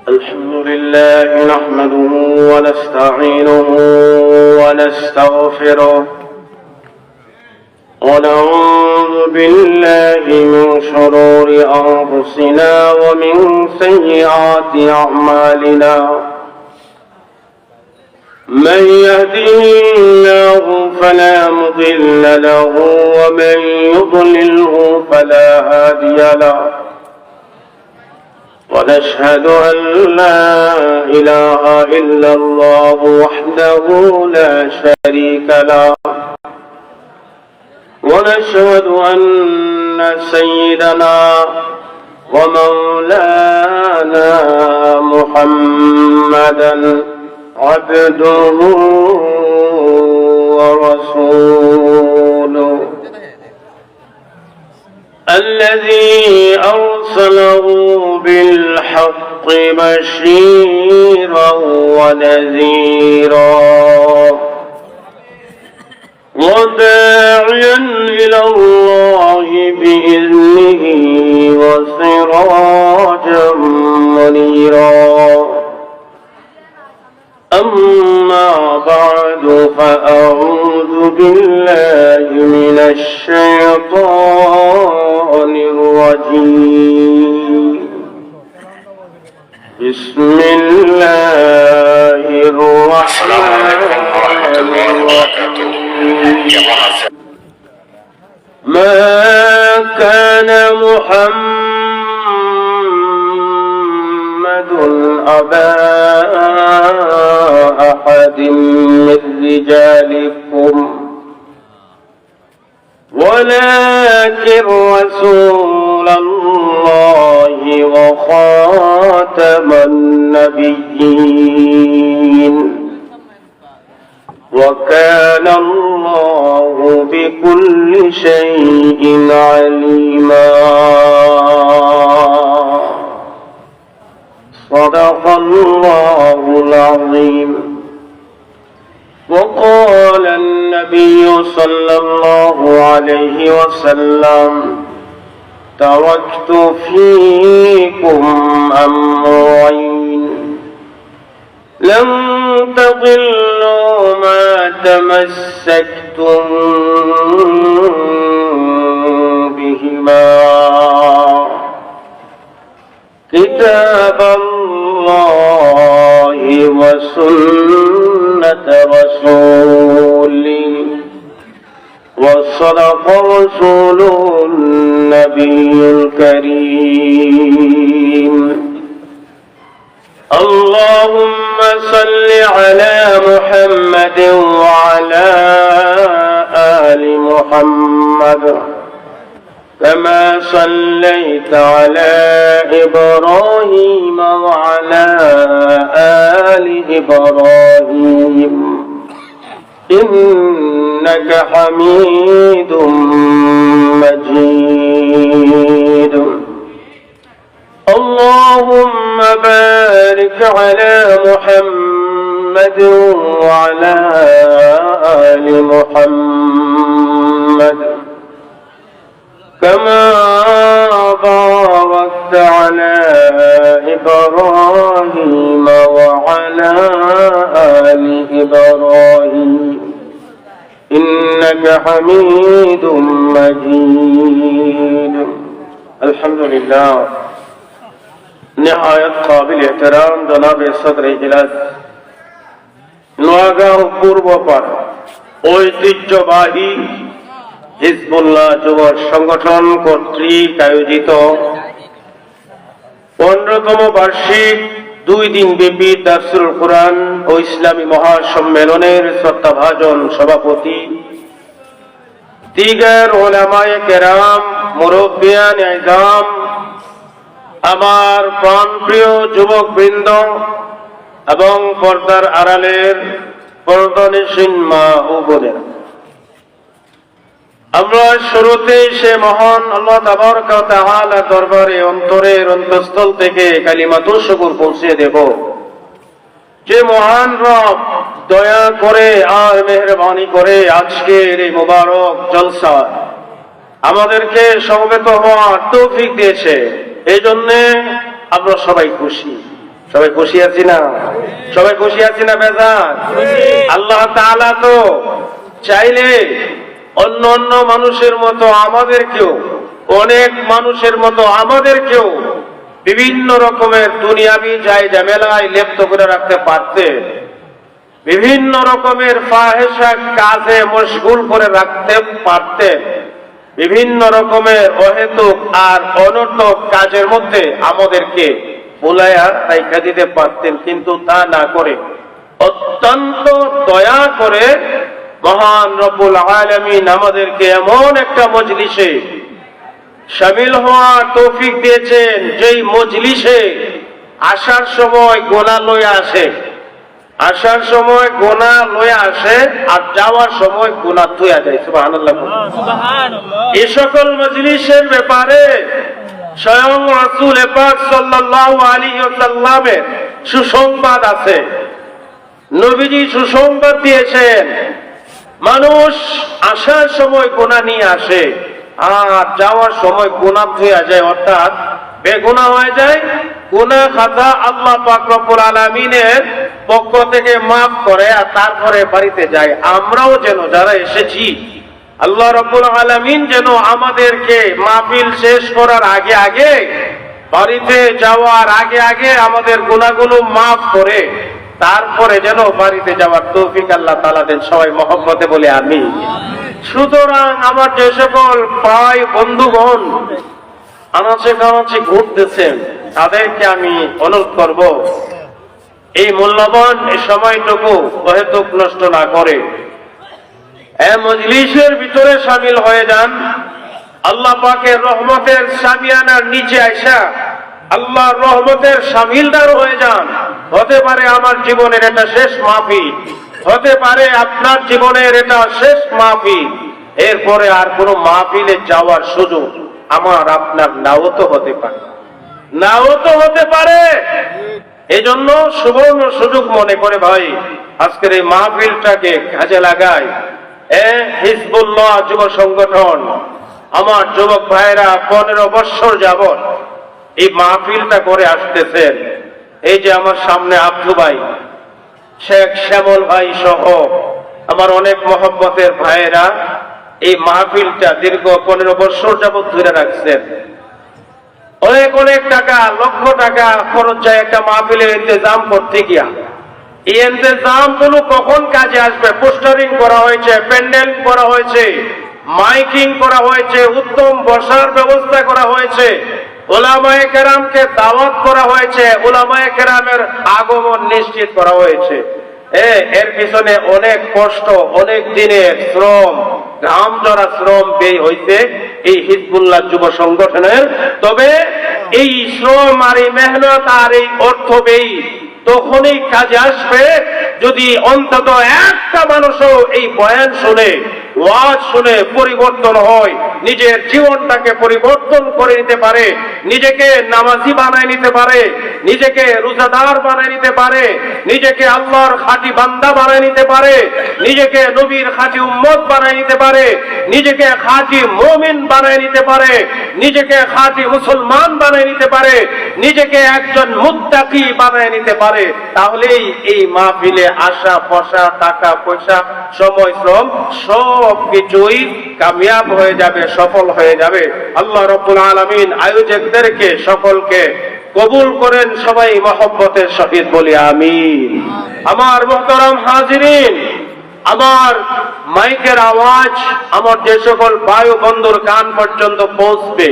الحمد لله نحمده ونستعينه ونستغفره ونعوذ بالله من شرور أنفسنا ومن سيئات أعمالنا من يهده الله فلا مضل له ومن يضلله فلا هادي له ونشهد أن لا إله إلا الله وحده لا شريك له ونشهد أن سيدنا ومولانا محمدا عبده ورسوله الذي أرسله بالحق بشيرا ونذيرا وداعيا إلى الله بإذنه وسراجا منيرا أما بعد فأعوذ بالله من الشيطان الرجيم بسم الله الرحمن الرحيم ما كان محمد أبا أحد من رجالكم ولكن رسول الله وخاتم النبيين وكان الله بكل شيء عليما صدق الله العظيم وقال النبي صلى الله عليه وسلم تركت فيكم أمرين لن تضلوا ما تمسكتم بهما كتاب الله وسنة رسوله وصدق رسوله النبي الكريم اللهم صل على محمد وعلى آل محمد كما صليت على إبراهيم وعلى آل إبراهيم إنك حميد مجيد اللهم بارك على محمد وعلى آل محمد كما باركت على إبراهيم وعلى آل إبراهيم إنك حميد مجيد الحمد لله نهاية قابل احترام جناب صدر اجلاس নোয়াগাঁও পূর্বপাড়া ঐতিহ্যবাহী হিজবুল্লাহ যুব সংগঠন কর্তৃক আয়োজিত 15তম বার্ষিক 2 দিন ব্যাপী তাফসীরুল কুরআন ও ইসলামী মহাসম্মেলনের শ্রদ্ধাভাজন সভাপতি দিগার উলামায়ে কেরাম মুরব্বিয়ান ইজাম আমার প্রাণপ্রিয় যুবকবৃন্দ এবং পর্দার আড়ালের পর্দানিশীন মা ও বোনেরা আমরা শুরুতেই সে মহান আল্লাহ তাবারক ওয়া তাআলা দরবারে অন্তরের অন্তঃস্থল থেকে কালিমাতুশ শুকর পৌঁছে দেব যে মহান রব দয়া করে আর মেহেরবানি করে আজকের এই মোবারক জলসা আমাদেরকে সমবেত হওয়ার তৌফিক দিয়েছে। এই জন্য আমরা সবাই খুশি। সবাই খুশি আছি না? সবাই খুশি আছি না বেজার? আল্লাহ তাআলা তো চাইলে অন্য অন্য মানুষের মতো আমাদেরকেও, অনেক মানুষের মতো আমাদেরকেও বিভিন্ন রকমের দুনিয়াবি ঝামেলায় লিপ্ত করে রাখতে পারতেন, বিভিন্ন রকমের ফাহেশা কাজে মশগুল করে রাখতে পারতেন, বিভিন্ন রকমের অহেতুক আর অনর্থক কাজের মধ্যে আমাদেরকে বুলাইয়া রাইখা দিতে পারতেন, কিন্তু তা না করে অত্যন্ত দয়া করে মহান রব্বুল আলামিন আমাদেরকে এমন একটা মজলিসে শামিল হওয়ার তৌফিক দিয়েছেন, যেই মজলিসে আসার সময় গোনা লয়ে আসে, আসার সময় গোনা লয়ে আসে আর যাওয়ার সময় গোনা ধুয়া যায়। সুবহানাল্লাহ। এই সকল মজলিসের ব্যাপারে স্বয়ং রাসূল পাক সাল্লাল্লাহু আলাইহি ওয়াসাল্লামের সুসংবাদ আছে। নবীজি সুসংবাদ দিয়েছেন, মানুষ আসার সময় গোনা নিয়ে আসে আর যাওয়ার সময় গোনা ধুয়া যায়, অর্থাৎ বেগুনাহ হয়ে যায়। গুনাহ খাতা আল্লাহ পাক রব্বুল আলামিনের পক্ষ থেকে মাফ করে আর তারপরে বাড়িতে যায়। আমরাও যেন যারা এসেছি, আল্লাহ রব্বুল আলামিন যেন আমাদেরকে মাহফিল শেষ করার আগে আগে, বাড়িতে যাওয়ার আগে আগে আমাদের গুনাহগুলো মাফ করে তারপরে যেন বাড়িতে যাওয়ার তৌফিক আল্লাহ তাআলা দেন। সবাই মহব্বতে বলে আমিন। সুতরাং আমার যে সকল ভাই বন্ধুগণ আনাচে কানাচে ঘুরতেছেন, তাদেরকে আমি অনুরোধ করব, এই মূল্যবান এই সময়টুকু অহেতুক নষ্ট না করে মজলিসের ভিতরে শামিল হয়ে যান। আল্লাহ পাকের রহমতের সামিয়ানার নিচে আইসা আল্লাহর রহমতের শামিলদার হয়ে যান। হতে পারে আমার জীবনের এটা শেষ মাহফিল, হতে পারে আপনার জীবনের এটা শেষ মাহফিল, এরপরে আর কোনো মাহফিলে যাওয়ার সুযোগ আমার আপনার নাও তো হতে পারে, নাও তো হতে পারে। এজন্য সুবর্ণ সুযোগ মনে করে ভাই আজকের এই মাহফিলটাকে কাজে লাগায়। হিজবুল্লাহ যুব সংগঠন, আমার যুবক ভাইরা 15 বছর যাবত এই মাহফিলটা করে আসতেছেন। এই যে আমার সামনে আব্দু ভাই, শেখ শ্যামল ভাই সহ আমার অনেক মহব্বতের ভাইয়েরা এই মাহফিলটা দীর্ঘ 15 বছর যাবত ধরে রাখছেন। অনেক অনেক টাকা, লক্ষ টাকা খরচ যায় একটা মাহফিলের ইন্তজাম করতে গিয়া। এই ইন্তজাম গুলো কখন কাজে আসবে? পোস্টারিং করা হয়েছে, প্যান্ডেল করা হয়েছে, মাইকিং করা হয়েছে, উত্তম বসার ব্যবস্থা করা হয়েছে, উলামায়ে কেরামকে দাওয়াত করা হয়েছে, উলামায়ে কেরামের আগমন নিশ্চিত করা হয়েছে। এর পিছনে অনেক কষ্ট, অনেক দিনের শ্রম, ঘাম ঝরা শ্রম ব্যয় হইতে এই হিজবুল্লাহ যুব সংগঠনের। তবে এই শ্রম আর এই মেহনত আর এই অর্থ ব্যয় তখনই কাজে আসবে যদি অন্তত একটা মানুষও এই বয়ান শুনে, ওয়াজ শুনে পরিবর্তন হয়, নিজের জীবনটাকে পরিবর্তন করে নিতে পারে, নিজেকে নামাজি বানায় নিতে পারে, নিজেকে রোজাদার বানায় নিতে পারে, নিজেকে আল্লাহর খাঁটি বান্দা বানায় নিতে পারে, নিজেকে নবীর খাঁটি উম্মত বানায় নিতে পারে, নিজেকে খাঁটি মুমিন বানায় নিতে পারে, নিজেকে খাঁটি মুসলমান বানায় নিতে পারে, নিজেকে একজন মুত্তাকি বানায় নিতে পারে। তাহলেই এই মাহফিলে আসা বসা, টাকা পয়সা, সময় শ্রম সব কিছুই কামিয়াব হয়ে যাবে, সফল হয়ে যাবে। আল্লাহ রাব্বুল আলামিন আয়োজকদেরকে সকলকে কবুল করেন। সবাই মহব্বতের সহিত বলি আমিন। আমার মুহতারাম হাজিরিন, আমার মাইকের আওয়াজ আমার যে সকল ভাই ও বন্ধুর কান পর্যন্ত পৌঁছবে,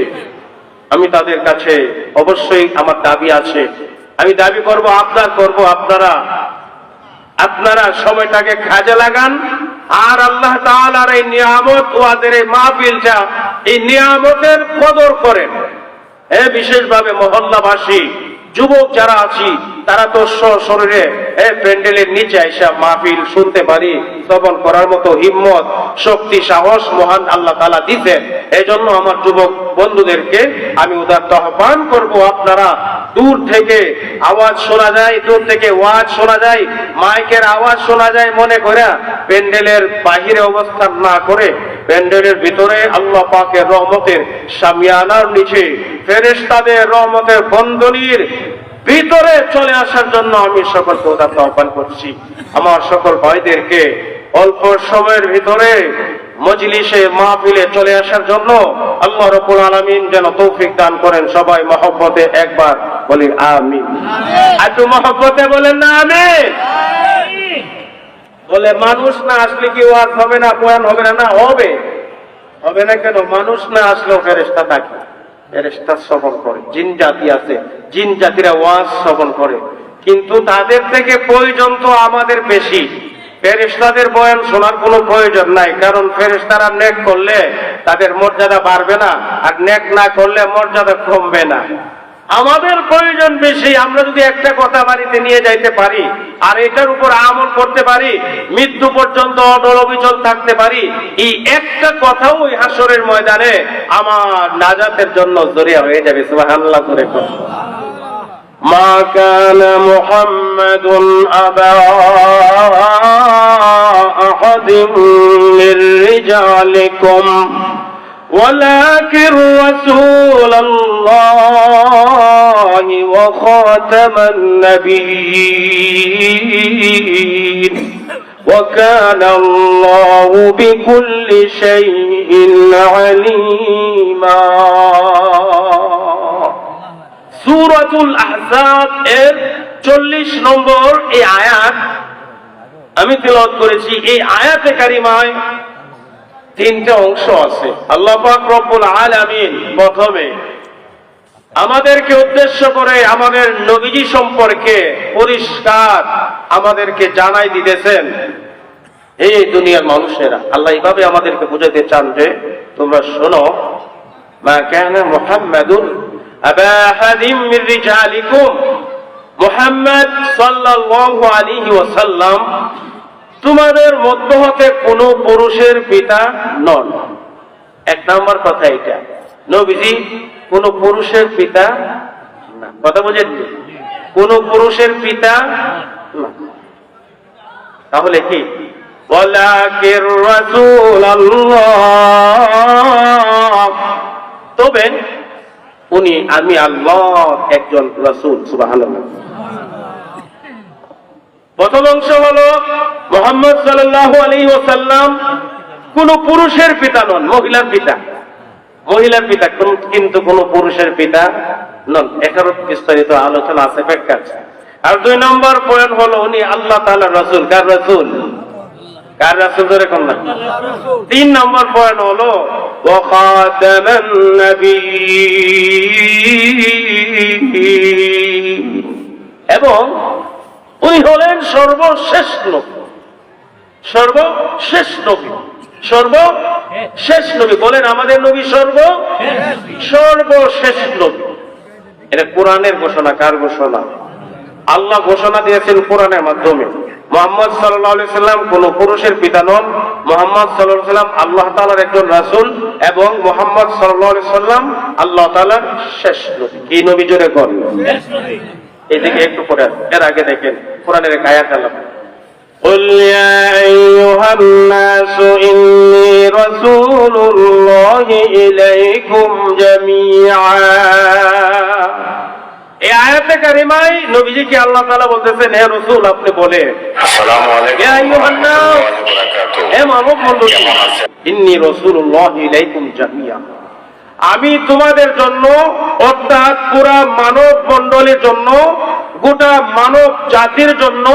আমি তাদের কাছে অবশ্যই আমার দাবি আছে। আমি দাবি করব, আপনার করব, আপনারা সময়টাকে কাজে লাগান আর আল্লাহ তাআলার এই নিয়ামত ওয়াদের এই মাহফিলটা, এই নিয়ামতের কদর করেন। বিশেষভাবে মহল্লাবাসী যুবক যারা আছি তারা তো শরীরে প্যান্ডেলের নিচে এসে মাহফিল শুনতে পারি, শ্রবণ করার মতো হিম্মত, শক্তি, সাহস মহান আল্লাহ তাআলা দিতেন। এই জন্য আমার যুবক বন্ধুদেরকে আমি উদাত্ত আহ্বান করব, আপনারা দূর থেকে আওয়াজ শোনা যায়, দূর থেকে ওয়াজ শোনা যায়, মাইকের আওয়াজ শোনা যায় মনে করে প্যান্ডেলের বাহিরে অবস্থান না করে প্যান্ডেলের ভিতরে আল্লাহ পাকের রহমতের শামিয়ানার নিচে ফেরেশতাদের রহমতের বন্ধনীর ভিতরে চলে আসার জন্য আমি সকলকে উদাত্ত আহ্বান করছি। আমার সকল ভাইদেরকে অল্প সময়ের ভিতরে মজলিসে মাহফিলে চলে আসার জন্য আল্লাহ রাব্বুল আলামিন যেন তৌফিক দান করেন। সবাই মহব্বতে একবার বলি আমিন। একটু মহব্বতে বলেন না আমিন। বলে মানুষ না আসলে কি ওয়াজ হবে না, বয়ান হবে না? না হবে, হবে না কেন? মানুষ না আসলেও ফেরেশতা থাকে, ফেরেশতা শ্রবণ করে। জিন জাতি আছে, জিন জাতিরা ওয়াজ শ্রবণ করে, কিন্তু তাদের থেকে প্রয়োজন তো আমাদের বেশি। ফেরেশতাদের বয়ান শোনার কোনো প্রয়োজন নাই, কারণ ফেরেশতারা নেক করলে তাদের মর্যাদা বাড়বে না, আর নেক না করলে মর্যাদা কমবে না। আমাদের প্রয়োজন বেশি। আমরা যদি একটা কথা বাড়িতে নিয়ে যাইতে পারি আর এটার উপর আমল করতে পারি, মৃত্যু পর্যন্ত অটল অবিচল থাকতে পারি, এই একটা কথাও ওই হাসরের ময়দানে আমার নাজাতের জন্য জরিয়া হয়ে যাবে। সুবহানাল্লাহ করে কোন মা কানা মুহাম্মাদুন আবা আহাদিন মির রিজালিকুম ولكن رسول الله وخاتم النبيين وكان الله بكل شيء عليما। সূরাতুল আহজাব এর 40 নম্বর এই আয়াত আমি তেলাওয়াত করেছি। এই আয়াতে কারিমায় তিনটা অংশ আছে। আল্লাহ পাক রব্বুল আলামিন প্রথমে আমাদেরকে উদ্দেশ্য করে আমাদের নবীজি সম্পর্কে পরিষ্কার আমাদেরকে জানাই দিতেছেন। এই দুনিয়ার মানুষেরা আল্লাহ এইভাবে আমাদেরকে বুঝাতে চান যে তোমরা শোনো, মা কানা মুহাম্মাদুন আবা আহাদিন মির রিজালিকুম, মুহাম্মদ সাল্লাল্লাহু আলাইহি ওয়াসাল্লাম তোমাদের মধ্য হতে কোন পুরুষের পিতা নন। এক নম্বর কথা এটা, নবীজি কোন পুরুষের পিতা না। কথা বুঝেন? কোন পুরুষের পিতা না। তাহলে কি? ওয়ালাকির রাসূলুল্লাহ, তবে উনি আমি আল্লাহ একজন রাসূল। সুবহানাল্লাহ। প্রথম অংশ হলো মুহাম্মদ সাল্লাল্লাহু আলাইহি ওয়াসাল্লাম কোন পুরুষের পিতা নন, মহিলার পিতা। মহিলার পিতা কিন্তু কোন পুরুষের পিতা নন। এটার বিস্তারিত আলোচনা আছে, ব্যাখ্যা আছে। আর 2 নম্বর পয়েন্ট হলো উনি আল্লাহ তাআলার রাসূল। কার রাসূল? কার রাসূল ধরে কোন না। 3 নম্বর পয়েন্ট হলো ওয়া খাতামান নাবিয়্যিন, এবং উনি হলেন সর্বশেষ নবী। সর্বশেষ নবী, সর্বশেষ নবী। বলেন আমাদের নবী সর্বশেষ নবী। এটা কোরআনের ঘোষণা। কার ঘোষণা? আল্লাহ ঘোষণা দিয়েছেন কোরআনের মাধ্যমে। মুহাম্মদ সাল্লাল্লাহু আলাইহি সাল্লাম কোন পুরুষের পিতা নন। মুহাম্মদ সাল্লাল্লাহু আলাইহি সাল্লাম আল্লাহ তাআলার একজন রাসূল, এবং মুহাম্মদ সাল্লাল্লাহু আলাইহি সাল্লাম আল্লাহ তাআলার শেষ নবী। কি নবী জোরে কোন? শেষ নবী। এদিকে একটু পড়ে, এর আগে দেখেন কোরআনের এক আয়াত আল্লাহ قل يا أيها الناس إني رسول الله إليكم جميعا। এই আয়াতে কারিমায় নবীজিকে আল্লাহ তাআলা বলতেছেন, হে রাসূল আপনি বলে আসসালামু আলাইকুম ইয়া আইয়ুহান নাস, হে মানব মণ্ডলী, ইন্নী রাসূলুল্লাহ ইলাইকুম জামিয়া, আমি তোমাদের জন্য অর্থাৎ পুরা মানব মণ্ডলীর জন্য, গোটা মানব জাতির জন্য,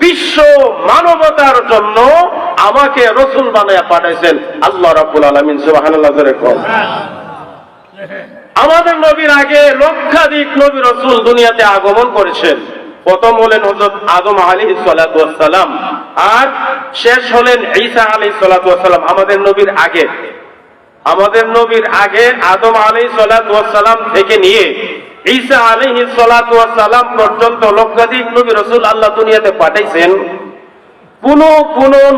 বিশ্ব মানবতার জন্য আমাকে রাসূল বানায়া পাঠাইছেন আল্লাহ রাব্বুল আলামিন। সুবহানাল্লাহ করে কোন। আমাদের নবীর আগে লক্ষাধিক নবী রাসূল দুনিয়াতে আগমন করেছেন। প্রথম হলেন হযরত আদম আলাইহিস সালাতু ওয়াস সালাম, আর শেষ হলেন ঈসা আলাইহিস সালাতু ওয়াস সালাম। আমাদের নবীর আগে আদম আলাইহিস সালাতু ওয়াস সালাম থেকে নিয়ে ঈসা আলাইহিস সালাতু ওয়াস সালাম পর্যন্ত লক্ষাধিক নবী রাসূল আল্লাহ দুনিয়াতে পাঠাইছেন। কোন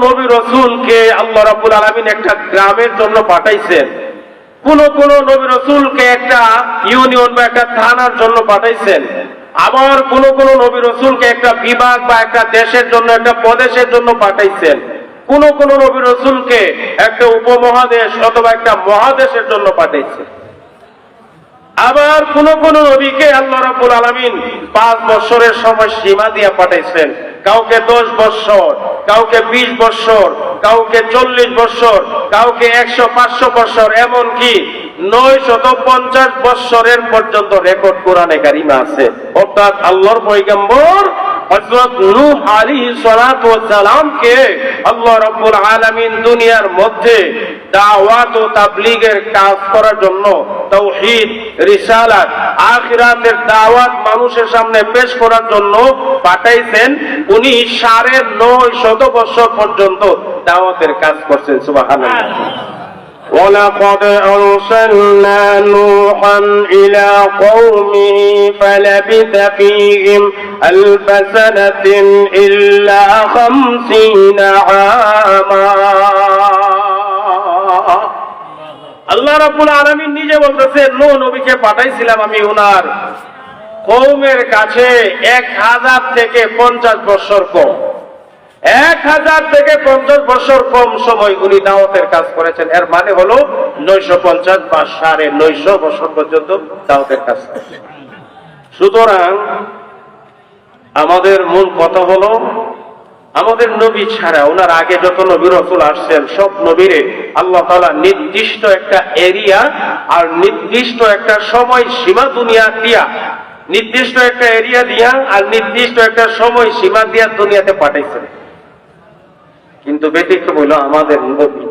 নবী রাসূলকে আল্লাহ রাব্বুল আলামিন একটা গ্রামের জন্য পাঠাইছেন, কোন নবী রাসূলকে একটা ইউনিয়ন বা একটা থানার জন্য পাঠাইছেন, আবার কোন নবী রাসূলকে একটা বিভাগ বা একটা দেশের জন্য, একটা প্রদেশের জন্য পাঠাইছেন, কোন নবী রাসূলকে একটা উপমহাদেশ অথবা একটা মহাদেশের জন্য পাঠাইছেন। আবার কোন কোন নবীকে আল্লাহ রাব্বুল আলামিন 5 বছরের সময় সীমা দিয়ে পাঠাইছেন, কাউকে 10 বছর, কাউকে 20 বছর, কাউকে 40 বছর, কাউকে 100-500 বছর, এমনকি 950 বছরের পর্যন্ত রেকর্ড কোরআনে কারিমে আছে। অর্থাৎ আল্লাহর পয়গম্বর হযরত নূহ আলাইহিস সালাতু ওয়াস সালামকে আল্লাহ রাব্বুল আলামিন দুনিয়ার মধ্যে দাওয়াত ও তাবলীগের কাজ করার জন্য, তাওহীদ, রিসালাত, আখিরাতের দাওয়াত মানুষের সামনে পেশ করার জন্য পাঠাইছেন। উনি 950 বছর পর্যন্ত দাওয়াতের কাজ করছেন। সুবহানাল্লাহ। وَلَقَدْ أَرْسَلْنَا نُوحًا إِلَى قَوْمِهِ فَلَبِثَ فِيهِمْ أَلْفَ سَنَةٍ إِلَّا 50 عَامًا। আল্লাহ রাব্বুল আলামিন নিজে বলতেছেন, নূহ নবীকে পাঠাইছিলাম আমি উনার কওমের কাছে 1000 থেকে 50 বছর কম, 1000 থেকে 50 বছর কম সময় উনি দাওয়াতের কাজ করেছেন। এর মানে হলো 950 বা 950 বছর পর্যন্ত দাওয়াতের কাজ করেছেন। সুতরাং আমাদের মূল কথা হলো, আমাদের নবী ছাড়া ওনার আগে যত নবী রাসূল আসছেন, সব নবীরে আল্লাহ তাআলা নির্দিষ্ট একটা এরিয়া আর নির্দিষ্ট একটা সময় সীমা দুনিয়া দিয়া, নির্দিষ্ট একটা এরিয়া দিয়া আর নির্দিষ্ট একটা সময় সীমা দিয়া দুনিয়াতে পাঠাইছেন। কিন্তু ব্যতিক্রম হলো আমাদের নবী।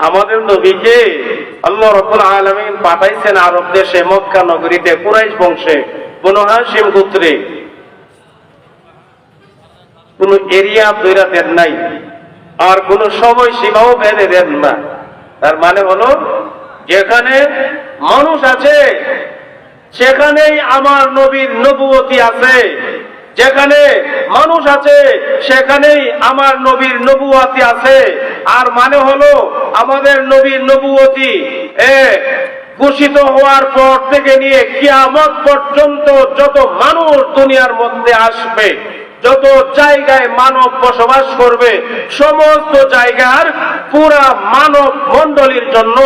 আমাদের নবীকে আল্লাহ রাব্বুল আলামিন পাঠাইছেন আরব দেশে, মক্কা নগরীতে, কুরাইশ বংশে, বনু হাশিম গোত্রে। কোন এরিয়া তৈরি দেন নাই, আর কোন সময় সীমাও বেঁধে দেন না। তার মানে হলো, যেখানে মানুষ আছে সেখানেই আমার নবীর নবুয়তি আছে, যেখানে মানুষ আছে সেখানেই আমার নবীর নবুয়তি আছে। আর মানে হলো, আমাদের নবীর নবুয়তি ঘোষিত হওয়ার পর থেকে নিয়ে কিয়ামত পর্যন্ত যত মানুষ দুনিয়ার মধ্যে আসবে, যত জায়গায় মানব বসবাস করবে, সমস্ত জায়গার পুরা মানব মণ্ডলীর জন্য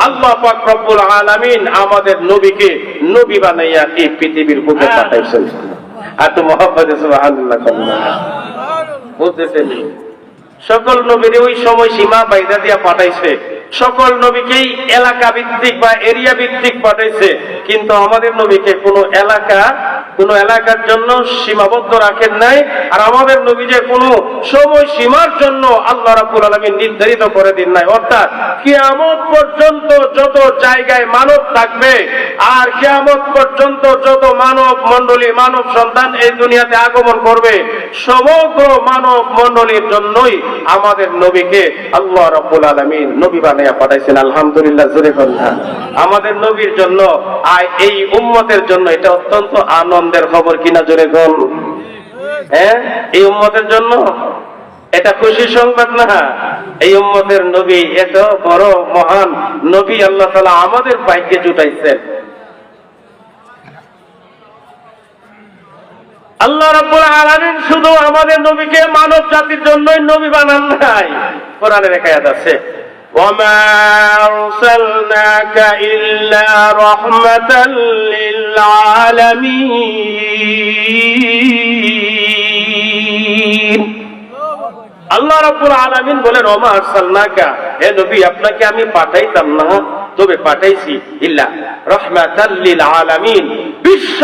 আল্লাহ পাক রব্বুল আলামিন আমাদের নবীকে নবী বানাইয়া এই পৃথিবীর বুকে পাঠাইছেন। আর তো মুহাম্মদ সুবহানাল্লাহ বুঝতেছেন, সকল নবীর ওই সময় সীমা বাইদা দিয়া পাঠাইছে, সকল নবীকেই এলাকা ভিত্তিক বা এরিয়া ভিত্তিক পাঠাইছে। কিন্তু আমাদের নবীকে কোনো এলাকার জন্য সীমাবদ্ধ রাখেন নাই। আর আমাদের নবী যে কোনো সময় সীমার জন্য আল্লাহ রাব্বুল আলামিন নির্ধারিত করে দিন নাই। অর্থাৎ কিয়ামত পর্যন্ত যত জায়গায় মানব থাকবে, আর কিয়ামত পর্যন্ত যত মানব মণ্ডলী, মানব সন্তান এই দুনিয়াতে আগমন করবে, সমগ্র মানব মণ্ডলীর জন্যই আমাদের নবীকে আল্লাহ রাব্বুল আলামিন নবী বানাইয়া পাঠাইছেন। আলহামদুলিল্লাহ, জোরে বলুন। আমাদের নবীর জন্য আর এই উম্মতের জন্য এটা অত্যন্ত আনন্দের খবর কিনা, জোরে বল। এই উম্মতের জন্য এটা খুশির সংবাদ না? এই উম্মতের নবী, এত বড় মহান নবী আল্লাহ তাআলা আমাদের ভাগ্যে জুটাইছেন। আল্লাহ রাব্বুল আলামিন শুধু আমাদের নবীকে মানব জাতির জন্যই নবী বানান নাই। কোরআনের এক আয়াত আছে, ওয়ামা আরসালনাকা ইল্লা রাহমাতাল লিল আলামিন। আল্লাহ রাব্বুল আলামিন বলেন, ওয়ামা আরসালনাকা, হে নবী আপনাকে আমি পাঠাইতাম না, তবে পাঠাইছি ইল্লা রাহমাতাল লিল আলামিন, বিশ্ব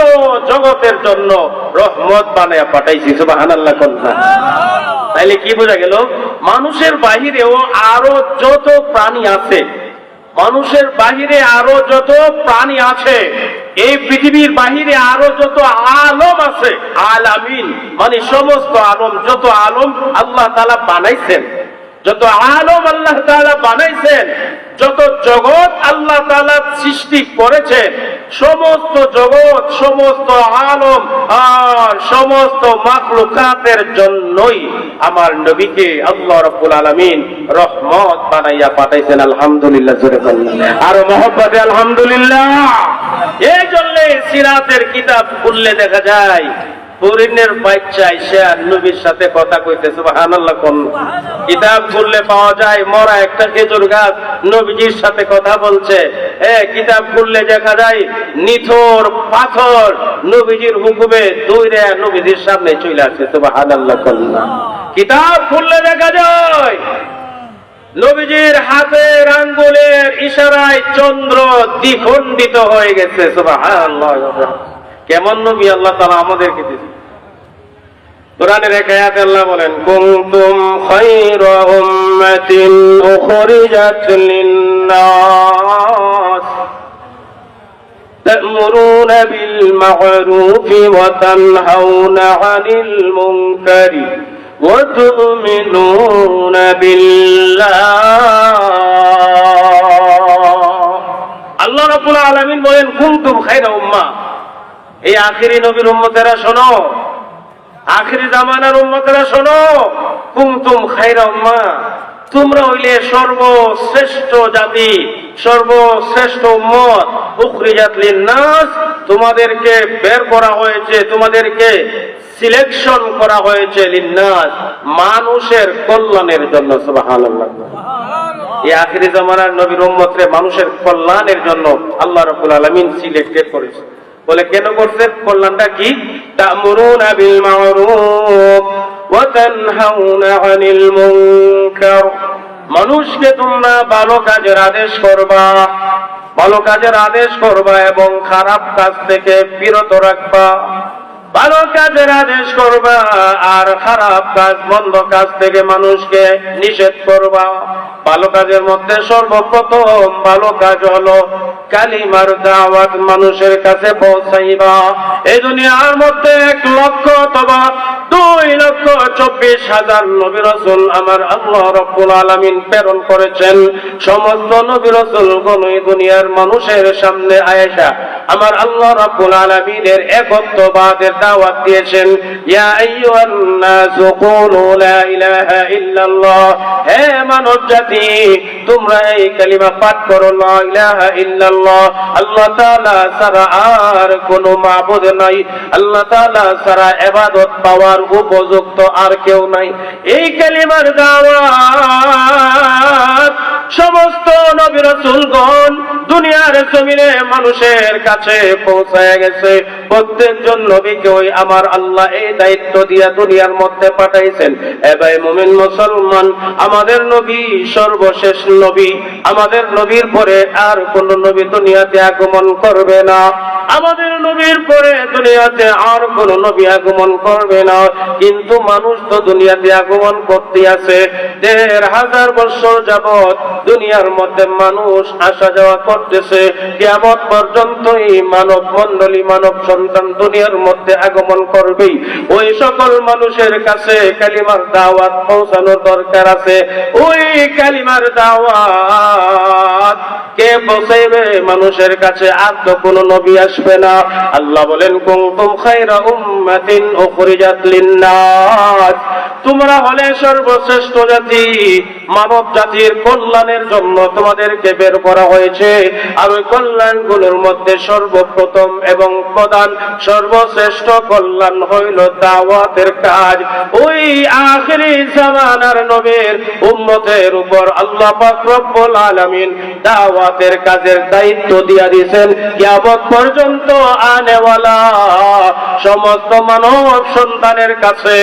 জগতের জন্য রহমত বানায়া পাঠাইছি। সুবহানাল্লাহ। তাইলে কি বোঝা গেল? মানুষের বাহিরেও আরো যত প্রাণী আছে, মানুষের বাহিরে আরো যত প্রাণী আছে, এই পৃথিবীর বাহিরে আরো যত আলম আছে, আলামিন মানে সমস্ত আলম, যত আলম আল্লাহ তাআলা বানাইছেন, যত আলম আল্লাহ তাআলা বানাইছেন, যত জগৎ আল্লাহ তাআলা সৃষ্টি করেছেন, সমস্ত জগৎ, সমস্ত আলম আর সমস্ত মাখলুকাতের জন্যই আমার নবীকে আল্লাহ রাব্বুল আলামিন রহমত বানাইয়া পাঠাইছেন। আলহামদুলিল্লাহ, জোরে বলুন। আর মহব্বতে আলহামদুলিল্লাহ। এই জন্য সিরাতের কিতাব খুললে দেখা যায় হরিণের বাচ্চা এসে নবীর সাথে কথা কইতে সুবহানাল্লাহ কোন কিতাব খুললে পাওয়া যায় মরা একটা খেজুর গাছ নবীজির সাথে কথা বলছে। কিতাব খুললে দেখা যায় নিথর পাথর নবীজির হুকুমে দৌড়ে নবীজির সামনে চলে আসছে সুবহানাল্লাহ কোন। কিতাব খুললে দেখা যায় নবীজির হাতের আঙ্গুলের ইশারায় চন্দ্র দ্বিখণ্ডিত হয়ে গেছে সুবহানাল্লাহ। কেমন নবী আল্লাহ তাআলা আমাদেরকে দিয়েছেন। কোরআনের এক আয়াতে আল্লাহ বলেন কুনতুম খায়রা উম্মাতিন উখরিজাত লিন-নাস তা'মুরুনা বিল মা'রুফি ওয়া তানহাউনা 'আনিল মুনকারি ওয়া তু'মিনুনা বিল্লাহ। আল্লাহ রাব্বুল আলামিন বলেন কুনতুম খায়রা উম্মাহ, এই আখিরি নবীর উম্মতেরা শোনো, আখিরি জামানার উম্মতেরা শোনো, কুনতুম খায়রা উম্মাহ, তোমরা হইলে সর্বশ্রেষ্ঠ জাতি, সর্বশ্রেষ্ঠ উম্মত। উখরিজাত লিন-নাস, তোমাদেরকে বের করা হয়েছে, তোমাদেরকে সিলেকশন করা হয়েছে লিন-নাস, মানুষের কল্যাণের জন্য সুবহানাল্লাহ। এই আখিরি জামানার নবীর উম্মতরে মানুষের কল্যাণের জন্য আল্লাহ রাব্বুল আলামিন সিলেক্টেড করেছে। বলে কেন করছেন? কল্যাণটা কি? তা'মুরুনা বিল মা'রুফ ওয়া তানহাউনা 'আনিল মুনকার, মানুষকে তোমরা ভালো কাজের আদেশ করবা, ভালো কাজের আদেশ করবা এবং খারাপ কাজ থেকে বিরত রাখবা। ভালো কাজের আদেশ করবা আর খারাপ কাজ মন্দ কাজ থেকে মানুষকে নিষেধ করবা। ভালো কাজের মধ্যে সর্বপ্রথম ভালো কাজ হলো কালিমার দাওয়াত মানুষের কাছে পৌঁছাইবা। এই দুনিয়ার মধ্যে 1,00,000 অথবা 2,24,000 নবী রাসূল আমার আল্লাহ রাব্বুল আলামিন প্রেরণ করেছেন। সমস্ত নবী রাসূলগণ এই দুনিয়ার মানুষের সামনে আয়েশা আমার আল্লাহ রাব্বুল আলামিনের একত্ববাদের দাওয়াত দিয়েছেন। ইয়া আইয়ুহান নাস কুলু লা ইলাহা ইল্লাল্লাহ, হে মানব জাতি তোমরা এই কালিমা পাঠ করো, লা ইলাহা ইল্লাল্লাহ, আল্লাহ তাআলা ছাড়া আর কোনো মাবুদ নাই, আল্লাহ তাআলা ছাড়া ইবাদত পাওয়ার উপযুক্ত আর কেউ নাই। এই কালিমার দাওয়াত সমস্ত নবী রাসূলগণ দুনিয়ার জমিনে মানুষের কাছে পৌঁছায় গেছে। প্রত্যেকজন নবীকে ওই আমার আল্লাহ এই দায়িত্ব দিয়া দুনিয়ার মধ্যে পাঠাইছেন। এ ভাই মুমিন মুসলমান, আমাদের নবী সর্বশেষ নবী, আমাদের নবীর পরে আর কোন নবী দুনিয়াতে আগমন করবে না, আমাদের নবীর পরে দুনিয়াতে আর কোন নবী আগমন করবে না। কিন্তু মানুষ তো দুনিয়াতে আগমন করতে আছে। 1,500 বছর যাবত দুনিয়ার মধ্যে মানুষ আসা যাওয়া করতেছে। কিয়ামত পর্যন্ত এই মানব মণ্ডলী, মানব সন্তান দুনিয়ার মধ্যে আগমন করবেই। ওই সকল মানুষের কাছে কালিমার দাওয়াত পৌঁছানোর দরকার আছে। ওই কালিমার দাওয়াত কে পৌঁছাইবে মানুষের কাছে? আর তো কোনো নবী আসবে না। আল্লাহ বলেন কুনতুম খায়রা উম্মাতিন উখরিজাত লিন-নাস, তোমরা হলে সর্বশ্রেষ্ঠ জাতি, মানব জাতির কল্যাণের জন্য তোমাদেরকে বের করা হয়েছে। আর ওই কল্যাণগুলোর মধ্যে সর্বপ্রথম এবং প্রধান সর্বশ্রেষ্ঠ কল্যাণ হইল দাওয়াতের কাজ। ওই আখিরি জামানার নবীর উম্মতের উপর আল্লাহ পাক রব্বুল আলামিন দাওয়াতের কাজের দায়িত্ব দিয়া দিয়েছেন। কিয়ামত পর্যন্ত আনেওয়ালা সমস্ত মানব সন্তানের কাছে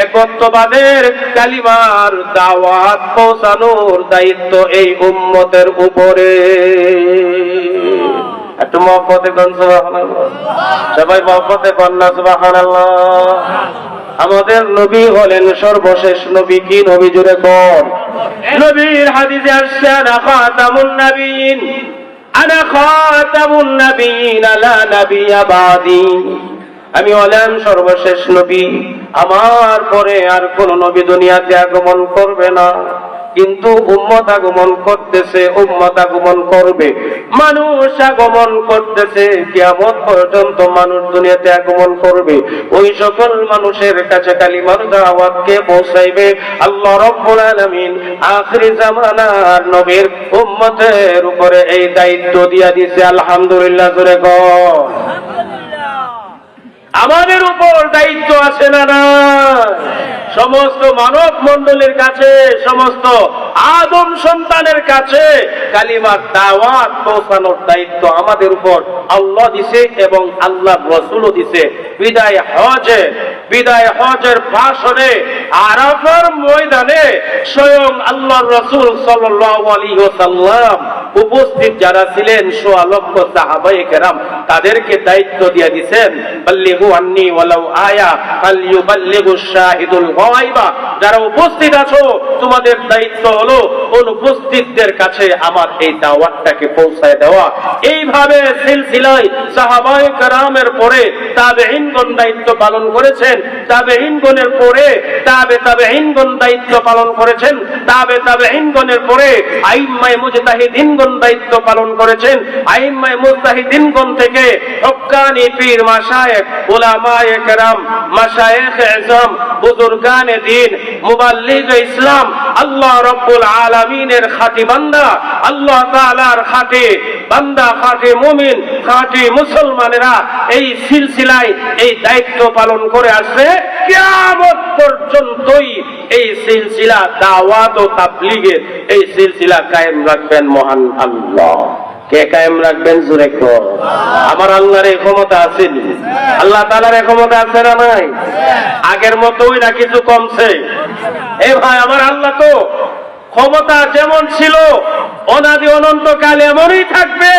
একত্ববাদের কালিমার দাওয়াত পৌঁছানোর দায়িত্ব এই উম্মতের উপরে। একটু মহব্বতে কোন সুবহানাল্লাহ, সবাই মহব্বতে কোন না সুবহানাল্লাহ। আমাদের নবী হলেন সর্বশেষ নবী। কি নবী? জুড়ে কোন নবীর হাদিসে আসছে আনা খাতামুন নবিয়্যিন, আনা খাতামুন নবিয়্যিন লা নবিয়্যা বাদি, আমি হলাম সর্বশেষ নবী, আমার পরে আর কোন নবী দুনিয়াতে আগমন করবে না। কিন্তু উম্মত আগমন করতেছে, উম্মত আগমন করবে, মানুষ আগমন করতেছে। কিয়ামত পর্যন্ত মানুষ দুনিয়াতে আগমন করবে। ওই সকল মানুষের কাছে কালিমার দাওয়াত কে পৌঁছাইবে? আল্লাহ রাব্বুল আলামিন আখিরি জামানার নবীর উম্মতের উপরে এই দায়িত্ব দিয়া দিয়েছে। আলহামদুলিল্লাহ জোরে কর। আমাদের উপর দায়িত্ব আছে না না? সমস্ত মানব মণ্ডলীর কাছে, সমস্ত আদম সন্তানের কাছে কালিমার দাওয়াত পৌঁছানোর দায়িত্ব আমাদের উপর আল্লাহ দিছে এবং আল্লাহ রাসূলও দিছে। বিদায় হজের ভাষণে আরাফার ময়দানে স্বয়ং আল্লাহর রাসূল সাল্লাল্লাহু আলাইহি ওয়াসাল্লাম উপস্থিত যারা ছিলেন ১৬ লক্ষ সাহাবায়ে কেরাম, তাদেরকে দায়িত্ব দিয়ে দিয়েছেন, বাল্লিগু আন্নী ওয়ালাউ আয়া ফালইউবাল্লিগুশ শাহিদুল গায়বা। যারা উপস্থিত আছো, তোমাদের দায়িত্ব হলো অনুপস্থিতদের কাছে আমার এই দাওয়াতটাকে পৌঁছায় দেওয়া। এইভাবে সিলসিলায় সাহাবায়ে কেরামের পরে তাবেঈনগণ দায়িত্ব পালন করেছেন, তাবেঈনগণের পরে তাবেঈনগণ দায়িত্ব পালন করেছেন, তাবেঈনগণের পরে আইম্মায়ে মুজতাহিদিনগণ দায়িত্ব পালন করেছেন। আইম্মায়ে মুজতাহিদিনগণ থেকে হক্কানি পীর মাশায়েখ, উলামায়ে কেরাম, মাশায়েখ ইজম, বুজুর্গানে দ্বীন, মুবাল্লিগ ইসলাম, আল্লাহ রাব্বুল আলামিনের খাঁটি বান্দা, আল্লাহ তাআলার খাঁটি বান্দা, খাঁটি মুমিন, খাঁটি মুসলমানেরা এই সিলসিলায় এই দায়িত্ব পালন করে আসছে। কিয়ামত পর্যন্তই এই সিলসিলা দাওয়াত ও তাবলীগের এই সিলসিলা কায়েম রাখবেন মহান আল্লাহ। কে কায়েম রাখবেন? জোরে কর। আমার আল্লাহর এই ক্ষমতা আছে, আল্লাহ তাআলার এই ক্ষমতা আছে না নাই? আগের মতোই না কিছু কমছে? এই ভাই, আমার আল্লাহ তো ক্ষমতা যেমন ছিল অনাদি অনন্তকাল এমনই থাকবে।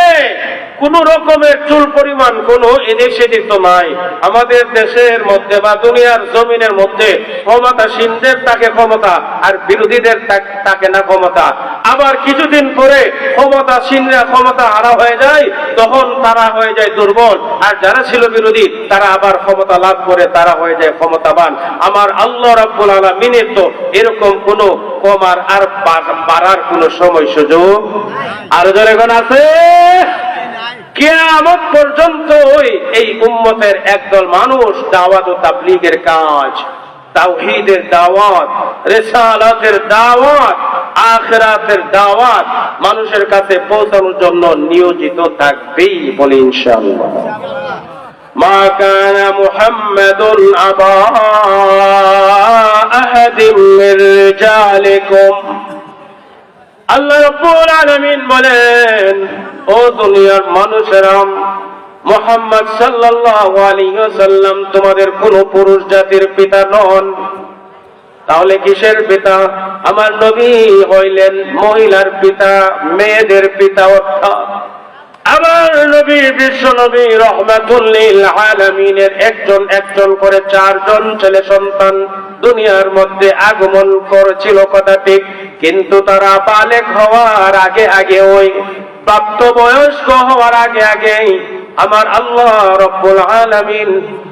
কোন রকমের চুল পরিমাণ কোন এদিক সেদিক তো নাই। আমাদের দেশের মধ্যে বা দুনিয়ার জমিনের মধ্যে ক্ষমতাসীনদের তাকে ক্ষমতা আর বিরোধীদের তাকে না ক্ষমতা। আবার কিছুদিন পরে ক্ষমতাসীনরা ক্ষমতা হারা হয়ে যায়, তখন তারা হয়ে যায় দুর্বল, আর যারা ছিল বিরোধী তারা আবার ক্ষমতা লাভ করে তারা হয়ে যায় ক্ষমতাবান। আমার আল্লাহ রাব্বুল আলামিনের তো এরকম কোনো কমার আর বাড়ার কোনো সময় সুযোগ আর যখন আছে। কিয়ামত পর্যন্ত এই উম্মতের একদল মানুষ দাওয়াত ও তাবলীগের কাজ, তাওহীদের দাওয়াত, রিসালাতের দাওয়াত, আখিরাতের দাওয়াত মানুষের কাছে পৌঁছানোর জন্য নিয়োজিত থাকবেই, বলি ইনশাআল্লাহ। মা কানা মুহাম্মাদুন আবা আহাদিম মির রিজালিকুম। আল্লাহ রাব্বুল আলামিন বলেন, ও দুনিয়ার মানুষেরা, মুহাম্মদ সাল্লাল্লাহু আলাইহি ওয়াসাল্লাম তোমাদের কোন পুরুষ জাতির পিতা নন। তাহলে কিসের পিতা? আমার নবী হইলেন মহিলার পিতা, মেয়েদের পিতা। অর্থাৎ আমার নবী বিশ্ব নবী রহমাতুল লিল আলামিনের একজন করে 4 জন ছেলে সন্তান দুনিয়ার মধ্যে আগমন করেছিল, কথা ঠিক। কিন্তু তারা বালেগ হওয়ার আগে ওই প্রাপ্তবয়স্ক হওয়ার আগে আমার আল্লাহ রাব্বুল আলামিন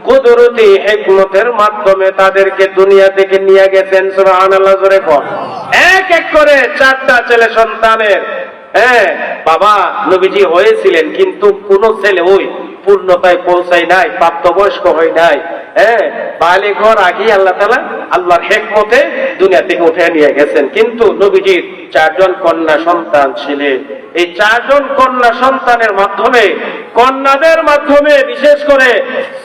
কুদরতি হিকমতের মাধ্যমে তাদেরকে দুনিয়া থেকে নিয়ে গেছেন। সুবহানাল্লাহ, জোরে কর। এক করে 4টা ছেলে সন্তানের বাবা নবীজি হয়েছিলেন, কিন্তু কোন ছেলে ওই পূর্ণতায় পৌঁছায় নাই, প্রাপ্তবয়স্ক হয় নাই। বালেগ হওয়ার আগে আল্লাহ তাআলা আল্লাহর হিকমতে দুনিয়া থেকে উঠে নিয়ে গেছেন। কিন্তু নবীজির 4 জন কন্যা সন্তান ছিলেন। এই 4 জন কন্যা সন্তানের মাধ্যমে, কন্যাদের মাধ্যমে, বিশেষ করে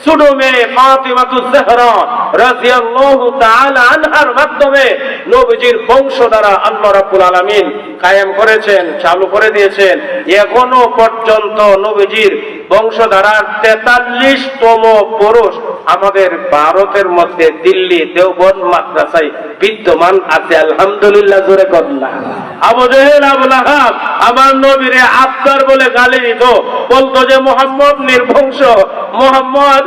ছোট মেয়ে ফাতিমাতুজ জাহরা রাদিয়াল্লাহু তাআলা আনহার মাধ্যমে নবীজির বংশধারা আল্লাহ রাব্বুল আলামিন কায়েম করেছেন, চালু করে দিয়েছেন। এখনো পর্যন্ত নবীজির বংশধারার 43তম পুরুষ আমাদের ভারতের মধ্যে দিল্লি দেওবন্দ মাদ্রাসায় বিদ্যমান আছে। আলহামদুলিল্লাহ, জোরে কন্যা। আবু জেহেল, আবু লাহাব আমার নবীরে আব্বার বলে গালি দিত, বলতো যে মুহাম্মদ নির্বংশ, মুহাম্মদ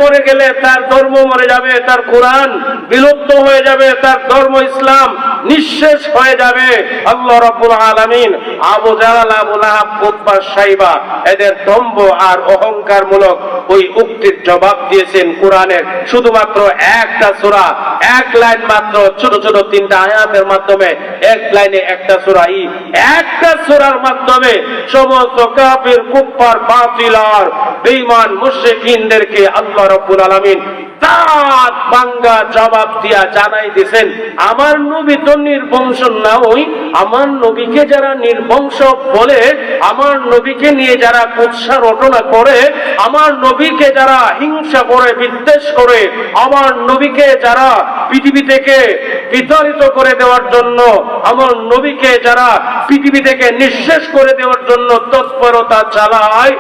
মরে গেলে তার ধর্ম মরে যাবে, তার কোরআন বিলুপ্ত হয়ে যাবে, তার ধর্ম ইসলাম নিঃশেষ হয়ে যাবে। আল্লাহ রাব্বুল আলামিন আবু জাহল, আবু লাহাব, উতবা, শাইবা এদের দম্ভ আর অহংকার মূলক ওই উক্তির জবাব দিয়েছেন কোরআনের শুধুমাত্র একটা সূরা, 1 লাইন মাত্র, ছোট ছোট 3টা আয়াতের মাধ্যমে, 1 লাইনে একটা সূরা, একটা সূরার মাধ্যমে সমস্ত কাফির, কুফফার, বাতিলার, বেঈমান, মুশরিকিনদেরকে আল্লাহ রাব্বুল আলামিন দাঁত ভাঙ্গা জবাব দিয়া জানাই দিয়েছেন, আমার নবী তো নির্বংশ না। ওই আমার নবীকে যারা নির্বংশ বলে, আমার নবীকে নিয়ে যারা কুৎসা রটনা করে, আমার নবী নবীকে যারা হিংসা করে, বিদ্বেষ করে, আমার নবীকে যারা পৃথিবী থেকে বিতাড়িত করে দেওয়ার জন্য, আমার নবীকে যারা পৃথিবী থেকে নিঃশেষ করে দেওয়ার জন্য তৎপরতা চালায়,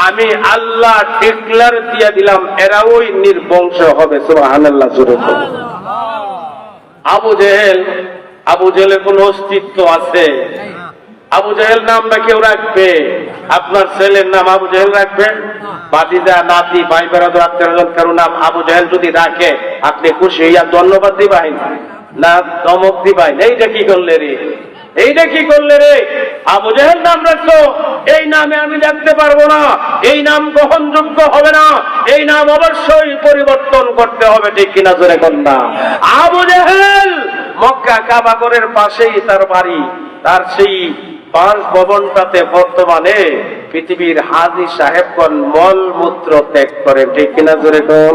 আমি আল্লাহ ডিক্লার দিয়ে দিলাম এরা ওই নির্বংশ হবে। সুবহানাল্লাহ। আবু জেহেলের কোন অস্তিত্ব আছে? আবু জেহেল নামটা কেউ রাখবে? আপনার ছেলের নাম আবু জেহেল রাখবে? ভাতিজা, নাতি, ভাই বেড়াদর, আত্মীয় কারো নাম আবু জেহেল যদি রাখে, আপনি খুশি হইয়া ধন্যবাদ দিবেন না ধমক দিবেন? এইটা কি করলে রে, এইটা কি করলে রে? আবু জেহেল নাম রাখছো, এই নামে আমি ডাকতে পারবো না, এই নাম গ্রহণযোগ্য হবে না, এই নাম অবশ্যই পরিবর্তন করতে হবে। ঠিক কিনা জোরে কন্যা? আবু জেহেল মক্কা কাবাগরের পাশেই তার বাড়ি, তার সেই পাঁচ ভবনটাতে বর্তমানে পৃথিবীর হাজী সাহেবগণ মল মূত্র ত্যাগ করেন। ঠিক কিনা জোরে কোন?